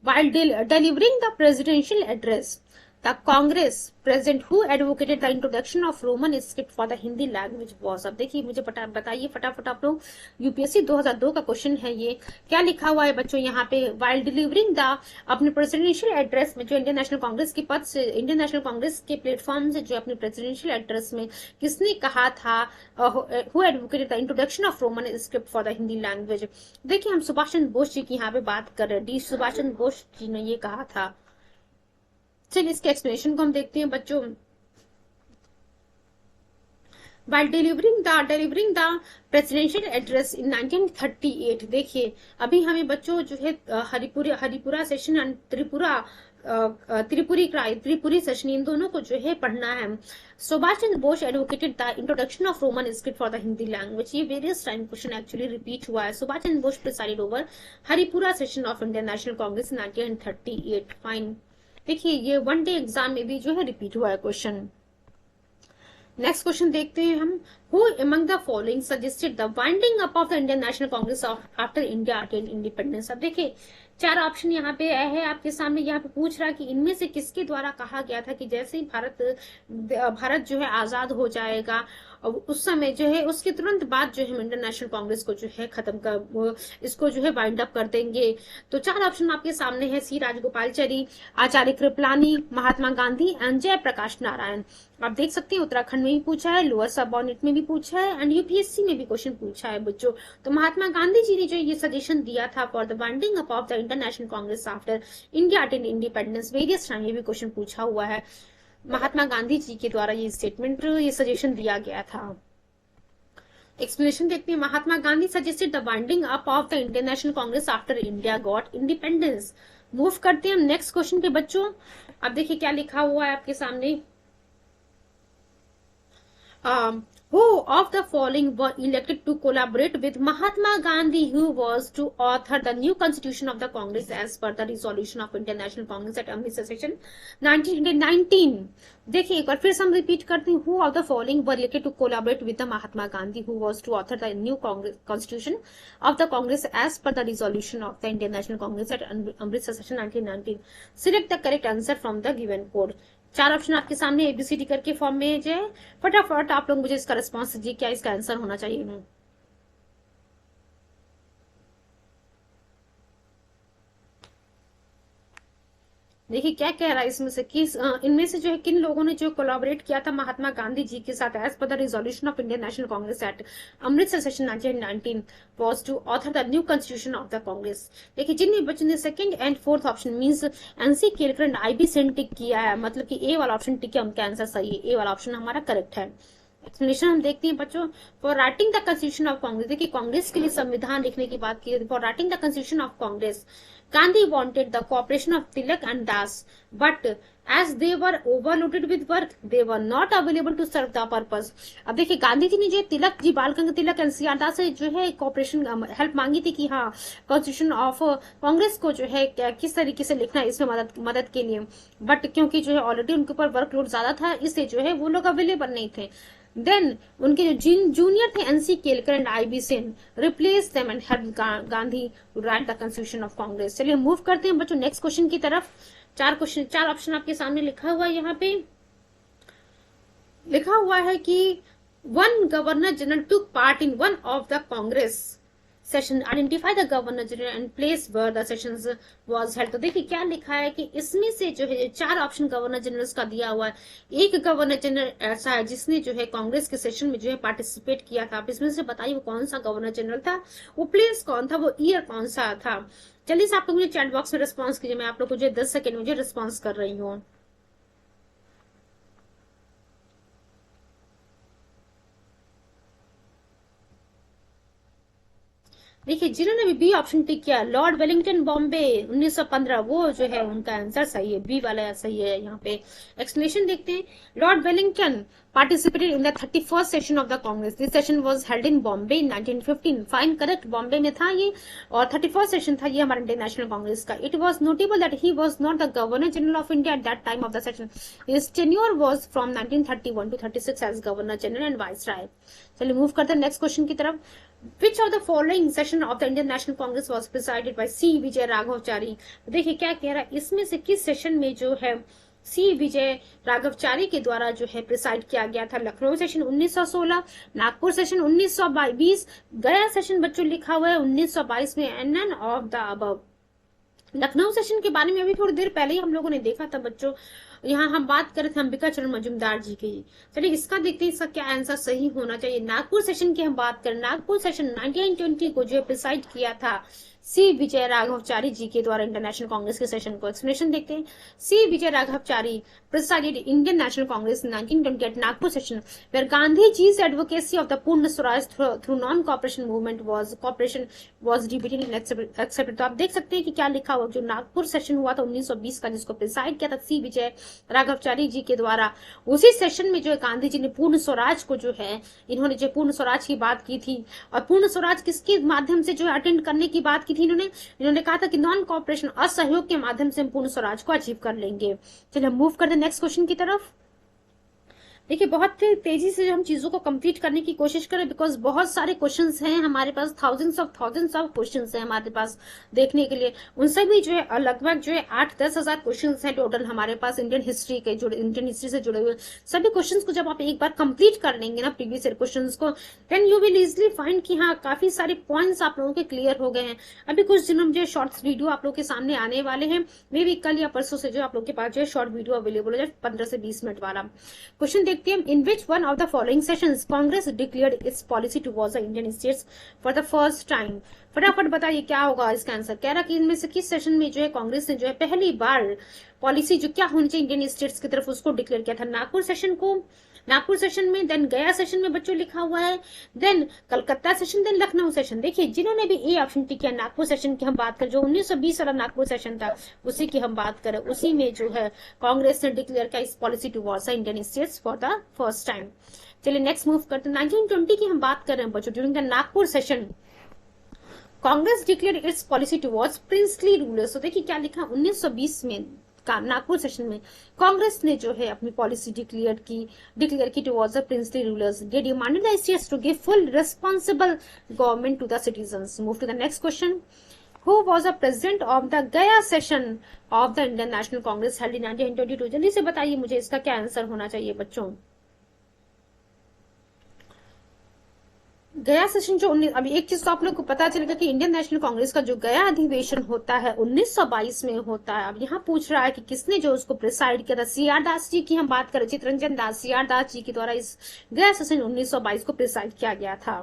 While delivering the presidential address, the Congress president who advocated the introduction of Roman script for the Hindi language was। अब देखिए मुझे बताइए फटाफट आप लोग, यूपीएससी 2002 का क्वेश्चन है ये। क्या लिखा हुआ है बच्चों यहाँ पे? While delivering the अपने प्रेसिडेंशियल एड्रेस में, जो इंडियन नेशनल कांग्रेस के पद से, इंडियन नेशनल कांग्रेस के प्लेटफॉर्म से जो अपने प्रेसिडेंशियल एड्रेस में किसने कहा था, who advocated the introduction of Roman script for the Hindi language। देखिए हम सुभाष चंद्र बोस जी की यहाँ पे बात कर रहे हैं। डी सुभाष चंद्र बोस जी ने ये कहा था। चलिए इसके एक्सप्लेनेशन को हम देखते हैं बच्चों। While delivering the presidential address in 1938, देखिए अभी हमें बच्चों जो है Haripura session and Tripuri session, इन दोनों को जो है पढ़ना है। Subhash Chandra Bose advocated the introduction of Roman script for the Hindi language. ये various time question actually repeat हुआ है। Subhash Chandra Bose presided over Haripura session of Indian National Congress 1938। Fine, देखिए ये वन डे एग्जाम में भी जो है रिपीट हुआ है क्वेश्चन। नेक्स्ट क्वेश्चन देखते हैं हम। Who among the following suggested the winding up of the Indian National Congress after India attained independence। अब देखिए चार ऑप्शन यहाँ पे है आपके सामने। यहाँ पे पूछ रहा है कि इनमें से किसके द्वारा कहा गया था कि जैसे ही भारत जो है आजाद हो जाएगा, उस समय जो है उसके तुरंत बाद जो है इंडियन नेशनल कांग्रेस को जो है खत्म कर, इसको जो है वाइंड अप कर देंगे। तो चार ऑप्शन आपके सामने है। सी राजगोपालचारी, आचार्य कृपलानी, महात्मा गांधी एंड जयप्रकाश नारायण। आप देख सकते हैं उत्तराखंड में भी पूछा है, लोअर सब ऑर्डिनेट में भी पूछा है, एंड यूपीएससी में भी क्वेश्चन पूछा है बच्चों। तो महात्मा गांधी जी ने जो ये सजेशन दिया था for the winding up of the international Congress after India attend independence, various time ये भी क्वेश्चन पूछा हुआ है। महात्मा गांधी जी के द्वारा ये स्टेटमेंट, ये सजेशन दिया गया था। एक्सप्लेनेशन देखते हैं। Mahatma Gandhi suggested the winding up of the Indian National Congress after India got independence. Move करते हैं हम नेक्स्ट क्वेश्चन पे बच्चों। अब देखिए क्या लिखा हुआ है आपके सामने। Who of the following were elected to collaborate with Mahatma Gandhi, who was to author the new constitution of the Congress as per the resolution of Indian National Congress at Amritsar session 1919। देखिए एक बार फिर से हम रिपीट करते हैं। Who of the following were elected to collaborate with the Mahatma Gandhi, who was to author the new constitution of the Congress as per the resolution of the Indian National Congress at Amritsar session 1919। Select the correct answer from the given code। चार ऑप्शन आपके सामने एबीसीडी करके फॉर्म में जो है, फटाफट आप लोग मुझे इसका रिस्पॉन्स दीजिए, क्या इसका आंसर होना चाहिए। देखिए क्या कह रहा है इसमें से, किस इनमें से जो है किन लोगों ने जो कोलैबोरेट किया था महात्मा गांधी जी के साथ as per the resolution of Indian National Congress at Amritsar session 1919 was to author the new constitution of the Congress. देखिए जिन बच्चों ने second and fourth option means NC Kelkar and IB Sen tick किया है, मतलब कि ए वाला ऑप्शन टिक है, उनका आंसर सही है, ए वाला ऑप्शन हमारा करेक्ट है। एक्सप्लेनेशन हम देखते हैं बच्चों। For writing the constitution of Congress, देखिए कांग्रेस के लिए संविधान लिखने की बात की, for writing the constitution of Congress Gandhi wanted the cooperation of Tilak and Das, but as they were overloaded with work, they were not available to serve the purpose. अब देखिए गांधी जी ने जो तिलक जी, बाल गंगाधर तिलक एनसीआर दास से जो है कॉपरेशन हेल्प मांगी थी कि हाँ कॉन्स्टिट्यूशन ऑफ कांग्रेस को जो है किस तरीके से लिखना है इसमें मदद के लिए, बट क्योंकि जो है ऑलरेडी उनके ऊपर वर्कलोड ज्यादा था, इससे जो है वो लोग अवेलेबल नहीं थे। देन उनके जो जूनियर थे NC Kelkar and IB Sen replace them and help Gandhi to write the constitution of Congress. चलिए मूव करते हैं बच्चों नेक्स्ट क्वेश्चन की तरफ। चार ऑप्शन आपके सामने लिखा हुआ है, यहाँ पे लिखा हुआ है कि one governor general took part in one of the Congress session, identify the governor general and place where the sessions was held. तो देखिए क्या लिखा है कि इसमें से जो है चार ऑप्शन गवर्नर जनरल्स का दिया हुआ है, एक गवर्नर जनरल ऐसा है जिसने जो है कांग्रेस के सेशन में जो है पार्टिसिपेट किया था। आप इसमें से बताइए वो कौन सा गवर्नर जनरल था, वो प्लेस कौन था, वो ईयर कौन सा था। चलिए आप लोग मुझे चैट बॉक्स में रिस्पॉन्स कीजिए, मैं आप लोग को जो 10 सेकेंड मुझे रिस्पॉन्स कर रही हूँ। देखिए जिन्होंने भी बी ऑप्शन टिक किया, लॉर्ड वेलिंगटन बॉम्बे 1915, वो जो है उनका आंसर सही है, बी वाला सही है। यहाँ पे एक्सप्लेनेशन देखते हैं। Lord Wellington participated in the 31st session of the Congress. This session was held in Bombay in 1915. Fine, correct. Bombay में था ये, और 31st सेशन था ये हमारे इंडियन नेशनल कांग्रेस का। It was notable that he was not the Governor General of India at that time of the session. His tenure was from 1931 to 36 as Governor General and Viceroy. चलिए मूव करते हैं नेक्स्ट क्वेश्चन की तरफ। Which of the following session of the Indian National Congress was presided by C. विजय राघवचारी? देखिए क्या कह रहा है, इसमें से किस सेशन में जो है सी विजय राघवचारी के द्वारा जो है प्रिसाइड किया गया था? लखनऊ सेशन 1916, नागपुर सेशन 1922, गया सेशन बच्चों लिखा हुआ है 1922 में, and none of the above. Lucknow session के बारे में अभी थोड़ी देर पहले ही हम लोगों ने देखा था बच्चों, यहाँ हम बात कर रहे थे अंबिका चरण मजूमदार जी की। चलिए इसका देखते हैं इसका क्या आंसर सही होना चाहिए। नागपुर सेशन की हम बात करें, नागपुर सेशन 1920 को जो प्रिसाइड किया था सी विजय राघवचारी जी के द्वारा इंटरनेशनल कांग्रेस के सेशन को। एक्सप्लेनेशन देखते हैं। सी विजय राघवचारी presided Indian National Congress in 1928 Nagpur session, where Gandhiji's advocacy of the Purna Swaraj through non-cooperation movement was debated and accepted। तो आप देख सकते हैं कि क्या लिखा हुआ, जो नागपुर सेशन हुआ था 1920 का, जिसको प्रिसाइड किया था सी विजय राघवचारी जी के द्वारा, उसी सेशन में जो है गांधी जी ने पूर्ण स्वराज को जो है, इन्होंने जो पूर्ण स्वराज की बात की थी, और पूर्ण स्वराज किसके माध्यम से जो है अटेंड करने की बात की थी इन्होंने कहा था कि नॉन कॉपरेशन, असहयोग के माध्यम से हम पूर्ण स्वराज को अचीव कर लेंगे। चलिए मूव करते नेक्स्ट क्वेश्चन की तरफ। देखिए बहुत तेजी से हम चीजों को कंप्लीट करने की कोशिश करें, बिकॉज बहुत सारे क्वेश्चंस हैं हमारे पास, थाउजेंड्स ऑफ क्वेश्चंस हैं हमारे पास देखने के लिए। उनसे भी जो है लगभग जो है 8-10 हजार क्वेश्चंस हैं टोटल हमारे पास इंडियन हिस्ट्री से जुड़े हुए। सभी क्वेश्चंस को जब आप एक बार कंप्लीट कर लेंगे ना प्रीवियस ईयर क्वेश्चंस को, then you will easily find कि हाँ काफी सारे पॉइंट्स आप लोगों के क्लियर हो गए हैं। अभी कुछ दिनों में जो शॉर्ट्स वीडियो आप लोग के सामने आने वाले हैं, मे बी कल या परसों से जो आप लोग के पास जो है शॉर्ट वीडियो अवेलेबल हो जाए 15 से 20 मिनट वाला। क्वेश्चन देखते हैं, in which one of the following sessions Congress declared its policy towards the Indian states for the first time? फटाफट बताइए क्या होगा इसका आंसर। कह रहा कि इनमें से किस सेशन में जो है कांग्रेस ने जो है पहली बार पॉलिसी जो क्या होनी चाहिए इंडियन स्टेट्स की तरफ उसको डिक्लेयर किया था? नागपुर सेशन को, नागपुर सेशन में, देन गया सेशन में बच्चों लिखा हुआ है, then Calcutta session, then Lucknow session. देखिए जिन्होंने भी ए ऑप्शन टिक किया, नागपुर सेशन की हम बात करें, जो 1920 वाला नागपुर सेशन था उसी की हम बात करें, उसी में जो है कांग्रेस ने डिक्लेयर किया इस policy towards the Indian states for the first time. चलिए नेक्स्ट मूव करते हैं। 1920 की हम बात कर रहे हैं बच्चों, during the Nagpur session Congress declare it's policy towards princely rulers. तो देखिए क्या लिखा, 1920 में नागपुर सेशन में कांग्रेस ने जो है अपनी पॉलिसी डिक्लेयर की towards the princely rulers. They demanded the states to give full responsible government to the citizens. Move to the next question. Who was the president of the Gaya session of the Indian National Congress held in 1922? जल्दी से बताइए मुझे इसका क्या आंसर होना चाहिए बच्चों। गया सेशन जो 19 अभी एक चीज तो आप लोग को पता चलेगा कि इंडियन नेशनल कांग्रेस का जो गया अधिवेशन होता है 1922 में होता है। अब यहाँ पूछ रहा है कि किसने जो उसको प्रिसाइड किया था। सीआर दास जी की हम बात करें, चितरंजन दास, सीआर दास जी के द्वारा इस गया सेशन 1922 को प्रिसाइड किया गया था।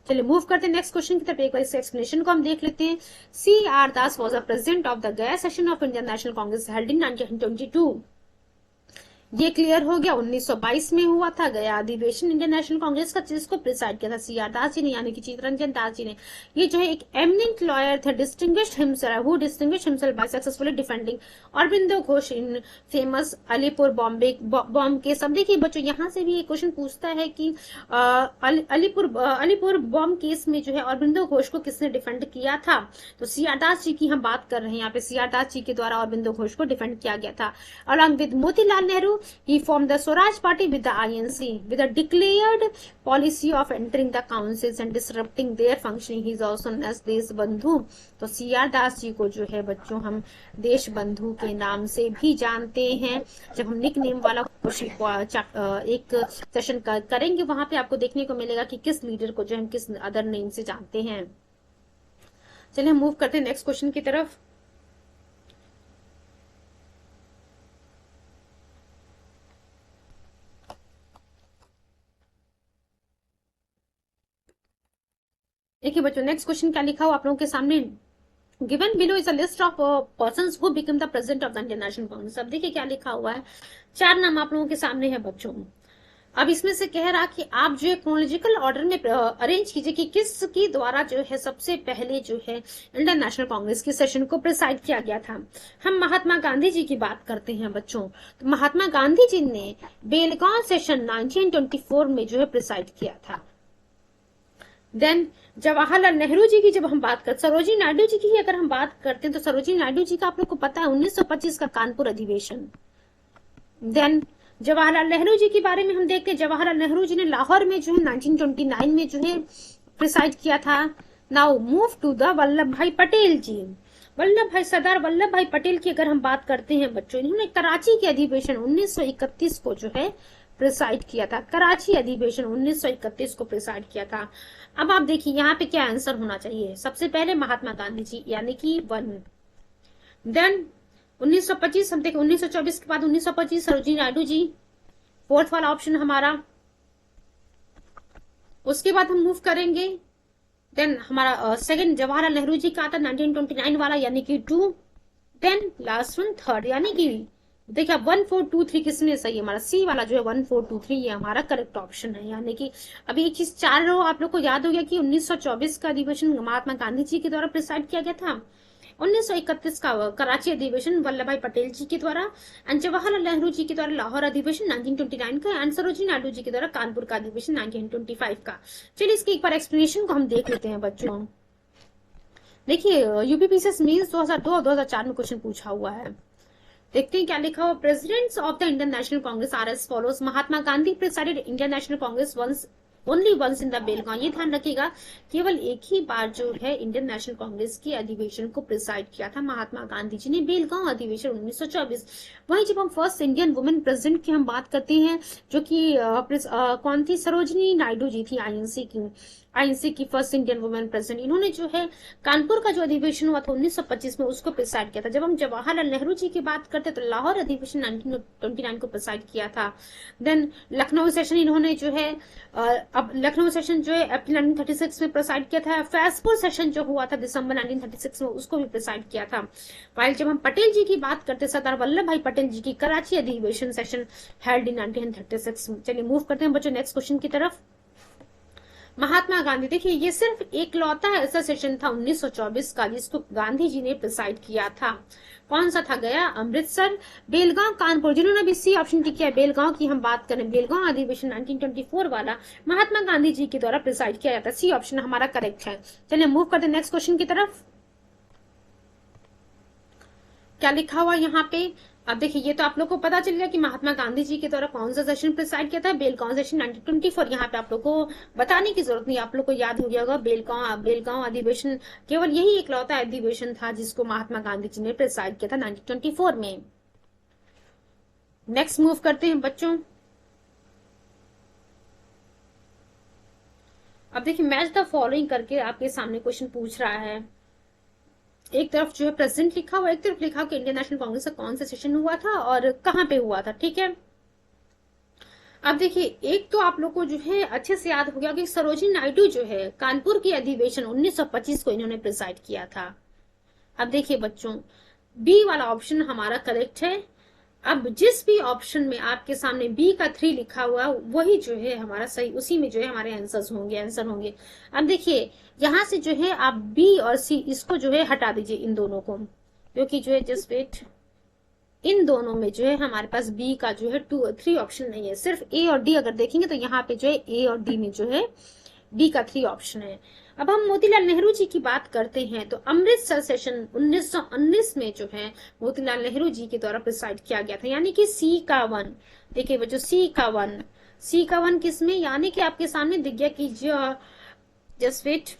चलिए मूव करते हैं नेक्स्ट क्वेश्चन की तरफ। एक बार इस एक्सप्लेनेशन को हम देख लेते हैं। C R Das was a president of the Gaya session of Indian National Congress held in 1922। ये क्लियर हो गया। 1922 में हुआ था गया अधिवेशन इंडियन नेशनल कांग्रेस का, जिसको प्रिसाइड किया था सीआर दास जी ने, यानी कि चितरंजन दास जी ने। ये जो है एक एमिनेंट लॉयर थे, distinguished himself by successfully defending Aurobindo Ghosh in famous Alipur bomb case. अब देखिए बच्चों, यहाँ से भी एक क्वेश्चन पूछता है कि अलीपुर बॉम्ब केस में जो है अरविंदो घोष को किसने डिफेंड किया था। तो सीआर दास जी की हम बात कर रहे हैं यहाँ पे। सीआर दास जी के द्वारा अरविंदो घोष को डिफेंड किया गया था। Along with Motilal Nehru, he formed the Swaraj Party with the INC with a declared policy of entering the councils and disrupting their functioning. He is also known as देश बंधु। तो सीआर दास जी को जो है बच्चों हम देश बंधु के नाम से भी जानते हैं। जब हम निक नेम वाला एक सेशन करेंगे वहां पे आपको देखने को मिलेगा कि किस लीडर को जो हम किस अदर नेम से जानते हैं। चलिए हम मूव करते हैं नेक्स्ट क्वेश्चन की तरफ। देखिए बच्चों, नेक्स्ट क्वेश्चन क्या लिखा हो आप लोगों के सामने। Given below is a list of persons who become the president of the Indian National Congress. अब देखिए क्या लिखा हुआ है, 4 नाम आप लोगों के सामने है बच्चों। अब इसमें से कह रहा कि आप जो है क्रोनोलॉजिकल ऑर्डर में अरेंज कीजिए कि किसकी द्वारा जो है सबसे पहले जो है इंडियन नेशनल कांग्रेस की सेशन को प्रिसाइड किया गया था। हम महात्मा गांधी जी की बात करते हैं बच्चों। तो महात्मा गांधी जी ने बेलगांव सेशन 1924 में जो है प्रिसाइड किया था। देन जवाहरलाल नेहरू जी की जब हम बात करते, सरोजिनी नायडू जी की अगर हम बात करते हैं तो सरोजिनी नायडू जी का आप लोग को पता है 1925 का कानपुर अधिवेशन। देन जवाहरलाल नेहरू जी के बारे में हम देखते हैं, जवाहरलाल नेहरू जी ने लाहौर में जो है 1929 में जो है प्रिसाइड किया था। Now move to the Vallabh bhai Patel जी। सरदार वल्लभ भाई पटेल की अगर हम बात करते हैं बच्चों, इन्होंने कराची के अधिवेशन 1931 को जो है प्रिसाइड किया था। कराची अधिवेशन 1931 को प्रिसाइड किया था। अब आप देखिए यहाँ पे क्या आंसर होना चाहिए। सबसे पहले महात्मा गांधी जी यानी कि 1। देन 1925 हम देखें, 1924 के बाद 1925 सरोजिनी नायडू जी, 4th वाला ऑप्शन हमारा। उसके बाद हम मूव करेंगे। देन हमारा सेकंड जवाहरलाल नेहरू जी का आता 1929 वाला यानी कि 2। देन लास्ट वन 3rd यानी कि देखिए 1 4 2 3 किसमें सही है, हमारा सी वाला जो है 1 4 2 3 ये हमारा करेक्ट ऑप्शन है। यानी कि अभी एक चीज 4 रो आप लोग को याद हो गया कि 1924 का अधिवेशन महात्मा गांधी जी के द्वारा प्रिसाइड किया गया था। 1931 का कराची अधिवेशन वल्लभ भाई पटेल जी के द्वारा, एंड जवाहरलाल नेहरू जी के द्वारा लाहौर अधिवेशन 1929 का, एंड सरोजिनी नायडू जी के द्वारा कानपुर का अधिवेशन 1925 का। चलिए इसकी एक बार एक्सप्लेनेशन को हम देख लेते हैं बच्चों। देखिए यूपीपीसीएस मींस 2002 और 2004 में क्वेश्चन पूछा हुआ है। देखते हैं क्या लिखा हुआ। Presidents of the Indian National Congress are as follows. Mahatma Gandhi presided Indian National Congress only once in the Belgaum. ये ध्यान रखिएगा, केवल एक ही बार जो है इंडियन नेशनल कांग्रेस के अधिवेशन को प्रिसाइड किया था महात्मा गांधी जी ने, बेलगांव अधिवेशन 1924। वहीं जब हम फर्स्ट इंडियन वुमेन प्रेसिडेंट की हम बात करते हैं, जो कि कौन थी, सरोजिनी नायडू जी थी, आईएनसी की फर्स्ट इंडियन वुमेन प्रेसिडेंट। इन्होंने जो है कानपुर का जो अधिवेशन हुआ था 1925 में उसको प्रिसाइड किया था। जब हम जवाहरलाल नेहरू जी की बात करते तो लाहौर अधिवेशन 1929 को प्रिसाइड किया था। देन लखनऊ सेशन इन्होंने जो है अब लखनऊ सेशन जो है अप्रैल 1936 में प्रिसाइड किया था। फैजपुर सेशन जो हुआ था दिसंबर 1936 में उसको भी प्रिसाइड किया था। वाइल जब हम पटेल जी की बात करते सरदार वल्लभ भाई पटेल जी की कराची अधिवेशन सेशन हेल्ड इन 1936 में। चलिए मूव करते हैं बच्चों नेक्स्ट क्वेश्चन की तरफ। महात्मा गांधी, देखिए ये सिर्फ एक लौता ऐसा सेशन था 1924 का जिसको गांधी जी ने प्रिसाइड किया था। कौन सा था, गया, अमृतसर, बेलगांव, कानपुर। जिन्होंने भी सी ऑप्शन टिक किया, बेलगांव की हम बात करें, बेलगांव अधिवेशन 1924 वाला महात्मा गांधी जी के द्वारा प्रिसाइड किया जाता है। सी ऑप्शन हमारा करेक्ट है। चलिए मूव करते हैं नेक्स्ट क्वेश्चन की तरफ। क्या लिखा हुआ यहाँ पे। अब देखिए ये तो आप लोग को पता चल गया कि महात्मा गांधी जी के द्वारा कौन सा सेशन प्रिसाइड किया था, बेलगांव सेशन 1924। यहाँ पे आप लोग को बताने की जरूरत नहीं, आप लोग को याद हो गया होगा। बेलगांव अधिवेशन केवल यही इकलौता अधिवेशन था जिसको महात्मा गांधी जी ने प्रिसाइड किया था 1924 में। नेक्स्ट मूव करते हैं बच्चों। अब देखिए मैच द फॉलोइंग करके आपके सामने क्वेश्चन पूछ रहा है। एक तरफ जो है प्रेसिडेंट लिखा हुआ, एक तरफ लिखा हुआ कि इंडियन नेशनल कांग्रेस का कौन सा सेशन हुआ था और कहाँ पे हुआ था, ठीक है। अब देखिए एक तो आप लोग को जो है अच्छे से याद हो गया कि सरोजिनी नायडू जो है कानपुर की अधिवेशन 1925 को इन्होंने प्रिसाइड किया था। अब देखिए बच्चों, बी वाला ऑप्शन हमारा करेक्ट है। अब जिस भी ऑप्शन में आपके सामने बी का 3 लिखा हुआ वही जो है हमारा सही, उसी में जो है हमारे आंसर होंगे। अब देखिए यहाँ से जो है आप बी और सी इसको जो है हटा दीजिए, इन दोनों को, क्योंकि जो है जस्ट वेट, इन दोनों में जो है हमारे पास बी का जो है 3 ऑप्शन नहीं है, सिर्फ ए और डी अगर देखेंगे तो यहाँ पे जो है ए और डी में जो है डी का 3 ऑप्शन है। अब हम मोतीलाल नेहरू जी की बात करते हैं तो अमृतसर सेशन 1919 में जो है मोतीलाल नेहरू जी के द्वारा प्रिसाइड किया गया था, यानी कि सी का 1। देखिए बच्चों सी का 1 किस में, यानी कि आपके सामने दिख गया कि जस्ट वेट,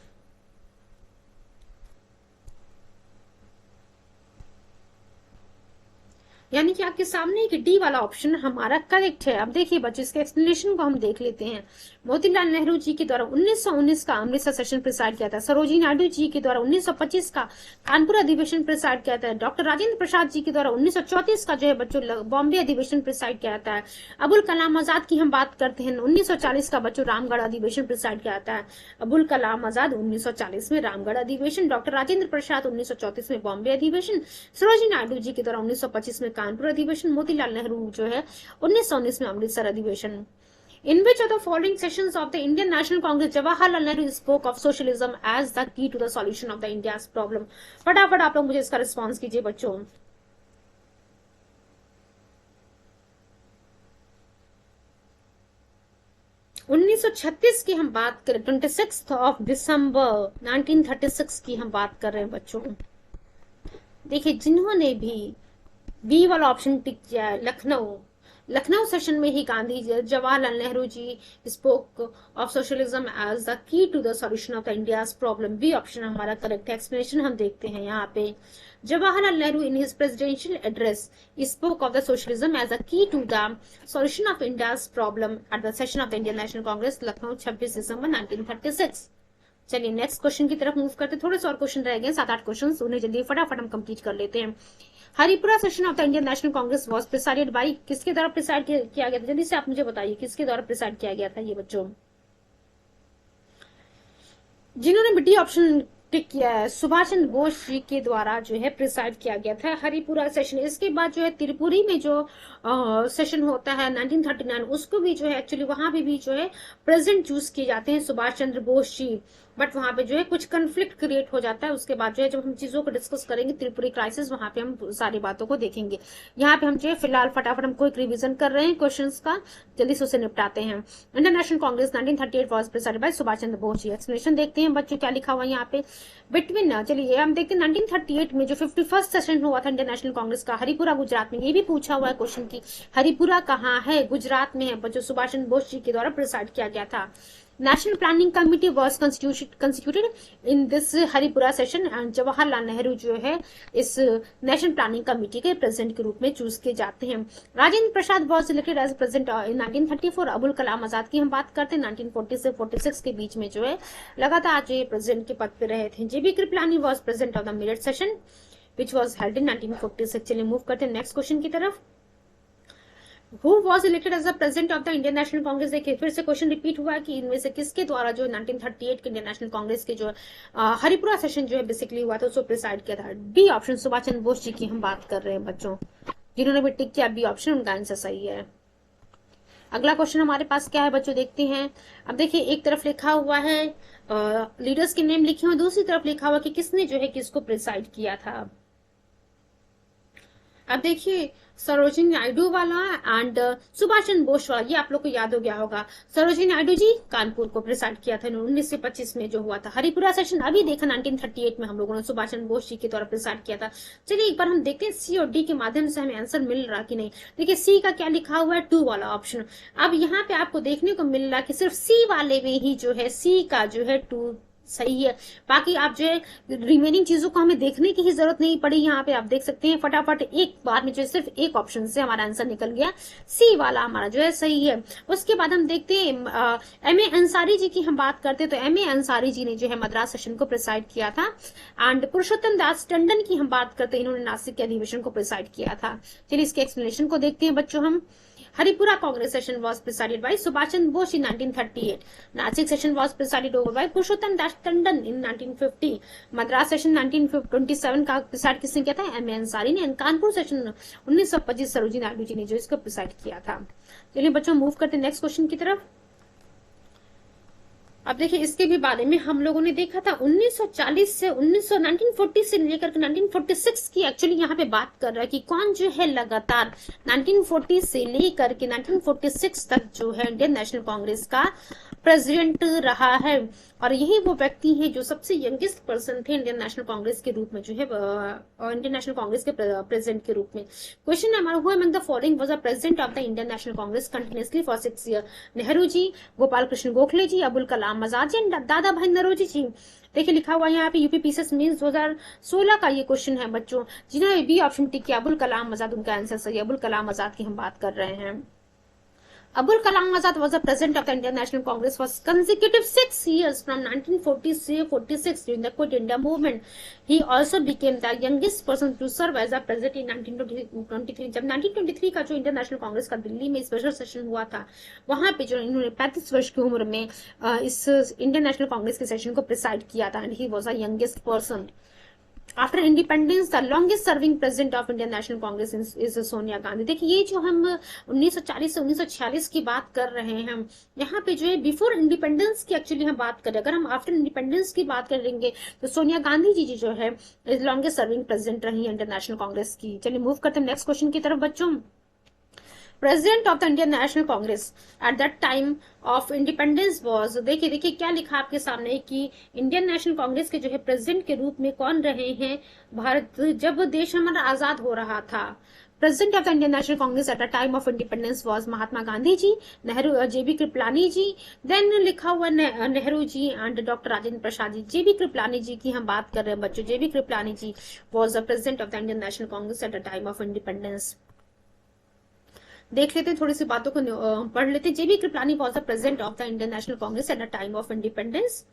यानी कि आपके सामने एक डी वाला ऑप्शन हमारा करेक्ट है। अब देखिए बच्चों इसके एक्सप्लेनेशन को हम देख लेते हैं। मोतीलाल नेहरू जी के द्वारा 1919 का अमृतसर सेशन प्रिसाइड किया था। सरोजिनी नायडू जी के द्वारा 1925 का कानपुर अधिवेशन प्रिसाइड किया था। डॉक्टर राजेंद्र प्रसाद जी के द्वारा 1934 का जो है बच्चों बॉम्बे अधिवेशन प्रिसाइड किया था। अबुल कलाम आजाद की हम बात करते हैं 1940 का बच्चों रामगढ़ अधिवेशन प्रिसाइड किया था। अबुल कलाम आजाद 1940 में रामगढ़ अधिवेशन, डॉक्टर राजेंद्र प्रसाद 1934 में बॉम्बे अधिवेशन, सरोजिनी नायडू जी के द्वारा 1925 में कानपुर अधिवेशन, मोतीलाल नेहरू जो है 1919 में अमृतसर अधिवेशन। In which of the following sessions of the Indian National Congress Jawaharlal Nehru spoke of socialism as the key to the solution of the India's problem? फटाफट आप लोग मुझे इसका रिस्पॉन्स कीजिए बच्चों। उन्नीस 1936 की हम बात करें, 26 ऑफ दिसंबर 1936 की हम बात कर रहे हैं बच्चों। देखिए जिन्होंने भी बी वाला ऑप्शन टिक किया है, लखनऊ सेशन में ही Gandhi Jawaharlal Nehru ji spoke of socialism as the key to the solution of the India's problem. B option हमारा करेक्ट है। एक्सप्लेनेशन हम देखते हैं यहाँ पे, Jawaharlal Nehru in his presidential address spoke of the socialism as the key to the solution of India's problem at the session of the Indian National Congress Lucknow 26 December 1936। चलिए नेक्स्ट क्वेश्चन की तरफ मूव करते। थोड़े से और क्वेश्चन रह गए, 7-8 क्वेश्चन, उन्हें जल्दी फटाफट हम कंप्लीट कर लेते हैं। Haripura session of the Indian National Congress was presided bye, किसके द्वारा प्रिसाइड किया गया था? जल्दी से आप मुझे बताइए किसके द्वारा प्रिसाइड किया गया था ये बच्चों। जिन्होंने डी ऑप्शन टिक किया है, सुभाष चंद्र बोस जी के द्वारा जो है प्रिसाइड किया गया था हरिपुरा सेशन। इसके बाद जो है त्रिपुरी में जो सेशन होता है 1939, उसको भी जो है एक्चुअली वहां पे भी जो है प्रेसिडेंट चूज किए जाते हैं सुभाष चंद्र बोस जी, बट वहां पे जो है कुछ कंफ्लिक्ट क्रिएट हो जाता है। उसके बाद जो है जब हम चीजों को डिस्कस करेंगे त्रिपुरी क्राइसिस, वहां पे हम सारी बातों को देखेंगे। यहाँ पे हम जो है फिलहाल फटाफट हम कोई रिवीजन कर रहे हैं क्वेश्चंस का, जल्दी से उसे निपटाते हैं। Indian National Congress 1938 was presided by Subhash Chandra Bose ji. Explanation देखते हैं बच्चों क्या लिखा हुआ है यहाँ पे। बिटवीन, चलिए हम देखते हैं 1938 में जो 51st सेशन हुआ था इंडियन नेशनल कांग्रेस का, हरिपुरा गुजरात में, ये भी पूछा हुआ है क्वेश्चन की हरिपुरा कहाँ है? गुजरात में है बच्चों। सुभाष चंद्र बोस जी के द्वारा प्रिसाइड किया गया था। National planning committee was constituted in this Haripura session and Jawaharlal Nehru जो है इस नेशनल प्लानिंग कमिटी के प्रेसिडेंट के रूप में चूज किए जाते हैं। Rajendra Prasad was elected as president in 1934। Abul Kalam आजाद की हम बात करते हैं 1940 से 46 के बीच में जो है लगातार जो प्रेसिडेंट के पद पे रहे थे। JB Kripalani was president of the Meerut session which was held in 1946। चलिए मूव करते हैं नेक्स्ट क्वेश्चन की तरफ। Who was elected as the president of the Indian National Congress? देखिए फिर से क्वेश्चन रिपीट हुआ है कि इनमें से किसके द्वारा जो 1938 के इंडियन नेशनल कांग्रेस के जो हरिपुरा सेशन जो है बेसिकली हुआ था उसको प्रिसाइड किया था। डी ऑप्शन सुभाष चंद्र बोस जी की हम बात कर रहे हैं बच्चों। जिन्होंने भी टिक किया बी ऑप्शन, उनका आंसर सही है। अगला क्वेश्चन हमारे पास क्या है बच्चों, देखते हैं। अब देखिए एक तरफ लिखा हुआ है लीडर्स के नेम लिखे हुए, दूसरी तरफ लिखा हुआ कि किसने जो है किसको प्रिसाइड किया था। अब देखिए सरोजिनी नायडू वाला एंड सुभाष चंद्र बोस वाला, ये आप लोग को याद हो गया होगा। सरोजिनी नायडू जी कानपुर को प्रिसाइड किया था 1925 में जो हुआ था। हरिपुरा सेशन अभी देखा 1938 में हम लोगों ने सुभाष चंद्र बोस जी के द्वारा प्रिसाइड किया था। चलिए एक बार हम देखते हैं सी और डी के माध्यम से हमें आंसर मिल रहा कि नहीं। देखिए सी का क्या लिखा हुआ है, 2 वाला ऑप्शन। अब यहाँ पे आपको देखने को मिल रहा कि सिर्फ सी वाले में ही जो है सी का जो है 2 सही है। बाकी आप जो है रिमेनिंग चीजों को हमें देखने की ही जरूरत नहीं पड़ी, यहाँ पे आप देख सकते हैं फटाफट एक बार में जो सिर्फ एक ऑप्शन से हमारा आंसर निकल गया, सी वाला हमारा जो है सही है। उसके बाद हम देखते हैं एम ए अंसारी जी की हम बात करते हैं, तो एम ए अंसारी जी ने जो है मद्रास सेशन को प्रिसाइड किया था। एंड पुरुषोत्तम दास टंडन की हम बात करते हैं, इन्होंने नासिक के अधिवेशन को प्रिसाइड किया था। चलिए इसके एक्सप्लेनेशन को देखते हैं बच्चों हम। Haripura Congress session was presided by Subhash Chandra Bose in 1938. Nashik session was presided over by Purushottam Das Tandon in 1950. Madras session 1927 का प्रिसाइड किसने किया था? एम ए अंसारी ने। कानपुर सेशन 1925 सरोजिनी नायडू जी ने जो इसको प्रिसाइड किया था। चलिए बच्चों मूव करते हैं नेक्स्ट क्वेश्चन की तरफ। अब देखिए इसके भी बारे में हम लोगों ने देखा था 1940 से 1940 से लेकर 1946 की एक्चुअली यहाँ पे बात कर रहा है कि कौन जो है लगातार 1940 से लेकर के 1946 तक जो है इंडियन नेशनल कांग्रेस का प्रेसिडेंट रहा है। और यही वो व्यक्ति है जो सबसे यंगेस्ट पर्सन थे इंडियन नेशनल कांग्रेस के रूप में जो है इंडियन नेशनल कांग्रेस के प्रेसिडेंट के रूप में। क्वेश्चन हमारा हुआ among the following was a president of the Indian National Congress continuously for 6 year? Nehru ji, Gopal Krishna Gokhale ji, Abul Kalam Azad ji, Dadabhai Naoroji जी। देखिए लिखा हुआ यहाँ पे यूपी पीसीएस मेंस 2016 का ये क्वेश्चन है बच्चों। जिन्होंने बी ऑप्शन टिक किया अबुल कलाम आजाद, उनका आंसर सही है। अबुल कलाम आजाद की हम बात कर रहे हैं। Abul Kalam Azad was the president of the Indian National Congress for consecutive 6 years from 1946 during the Quit India movement. He also became the youngest person to serve as a president in 1923. जब 1923 का जो इंडियन नेशनल कांग्रेस का दिल्ली में स्पेशल सेशन हुआ था, वहां पे जो इन्होंने 35 वर्ष की उम्र में इस इंडियन नेशनल कांग्रेस के सेशन को प्रिसाइड किया था, and he was a youngest person. After independence the longest serving president of Indian National Congress is Sonia Gandhi. देखिए ये जो हम 1940 से 1946 की बात कर रहे हैं, यहाँ पे जो है बिफोर इंडिपेंडेंस की एक्चुअली हम बात करें, अगर हम आफ्टर इंडिपेंडेंस की बात करेंगे तो सोनिया गांधी जी जो है लॉन्गेस्ट सर्विंग प्रेसिडेंट रही है इंडियन नेशनल कांग्रेस की। चलिए मूव करते हैं नेक्स्ट क्वेश्चन की तरफ बच्चों। President of the Indian National Congress at that time of independence was, देखिए क्या लिखा आपके सामने कि इंडियन नेशनल कांग्रेस के जो है प्रेसिडेंट के रूप में कौन रहे हैं भारत जब देश हमारा आजाद हो रहा था। President of the Indian National Congress at the time of independence was Mahatma Gandhi ji, Nehru, JB Kripalani ji, then लिखा हुआ Nehru ji and doctor Rajendra Prasad ji. JB Kripalani ji की हम बात कर रहे हैं बच्चों। JB Kripalani ji was the president of the Indian National Congress at the time of independence. देख लेते हैं थोड़ी सी बातों को पढ़ लेते हैं। JB Kripalani was the president of the Indian National Congress at the time of independence,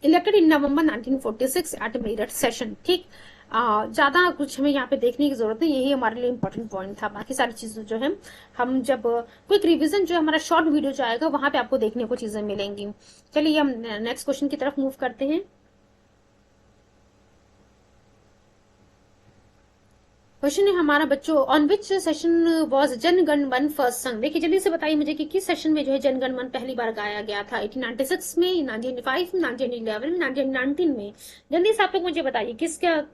elected in November 1946 at Meerut session. ठीक, ज्यादा कुछ हमें यहाँ पे देखने की जरूरत नहीं, यही हमारे लिए इंपॉर्टेंट पॉइंट था। बाकी सारी चीजें जो है हम जब क्विक रिवीजन जो है हमारा शॉर्ट वीडियो जो आएगा वहां पे आपको देखने को चीजें मिलेंगी। चलिए हम नेक्स्ट क्वेश्चन की तरफ मूव करते हैं। क्वेश्चन है हमारा बच्चों, on which session was Jana Gana मन फर्स्ट संग? देखिए जल्दी से बताइए मुझे कि किस सेशन में जो है जन गण मन पहली बार गाया गया था? 1896 में, 1905 में, 1911 में, 1919 में? जल्दी से आप लोग मुझे बताइए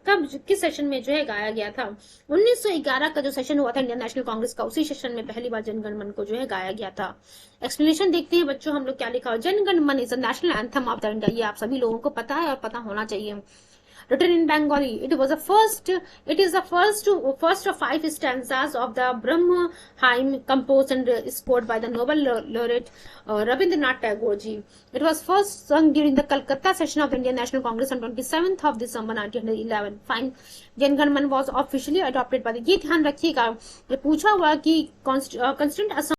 कब किस सेशन में जो है गाया गया था? 1911 का जो सेशन हुआ था इंडियन नेशनल कांग्रेस का, उसी सेशन में पहली बार जन गण मन को जो है गाया गया था। एक्सप्लेनेशन देखते हैं बच्चों हम लोग क्या लिखा हो। जन गण मन is the national anthem of the India, ये आप सभी लोगों को पता है और पता होना चाहिए। Written in Bengali, it is the first of 5 stanzas of the Brahma hymn composed and scored by the Nobel laureate Rabindranath Tagore ji. It was first sung during the Calcutta session of the Indian National Congress on 27th of December 1911. Fine. Jan Gan Man was officially adopted by the, ये ध्यान रखिएगा, ये पूछा हुआ कि Constituent Assembly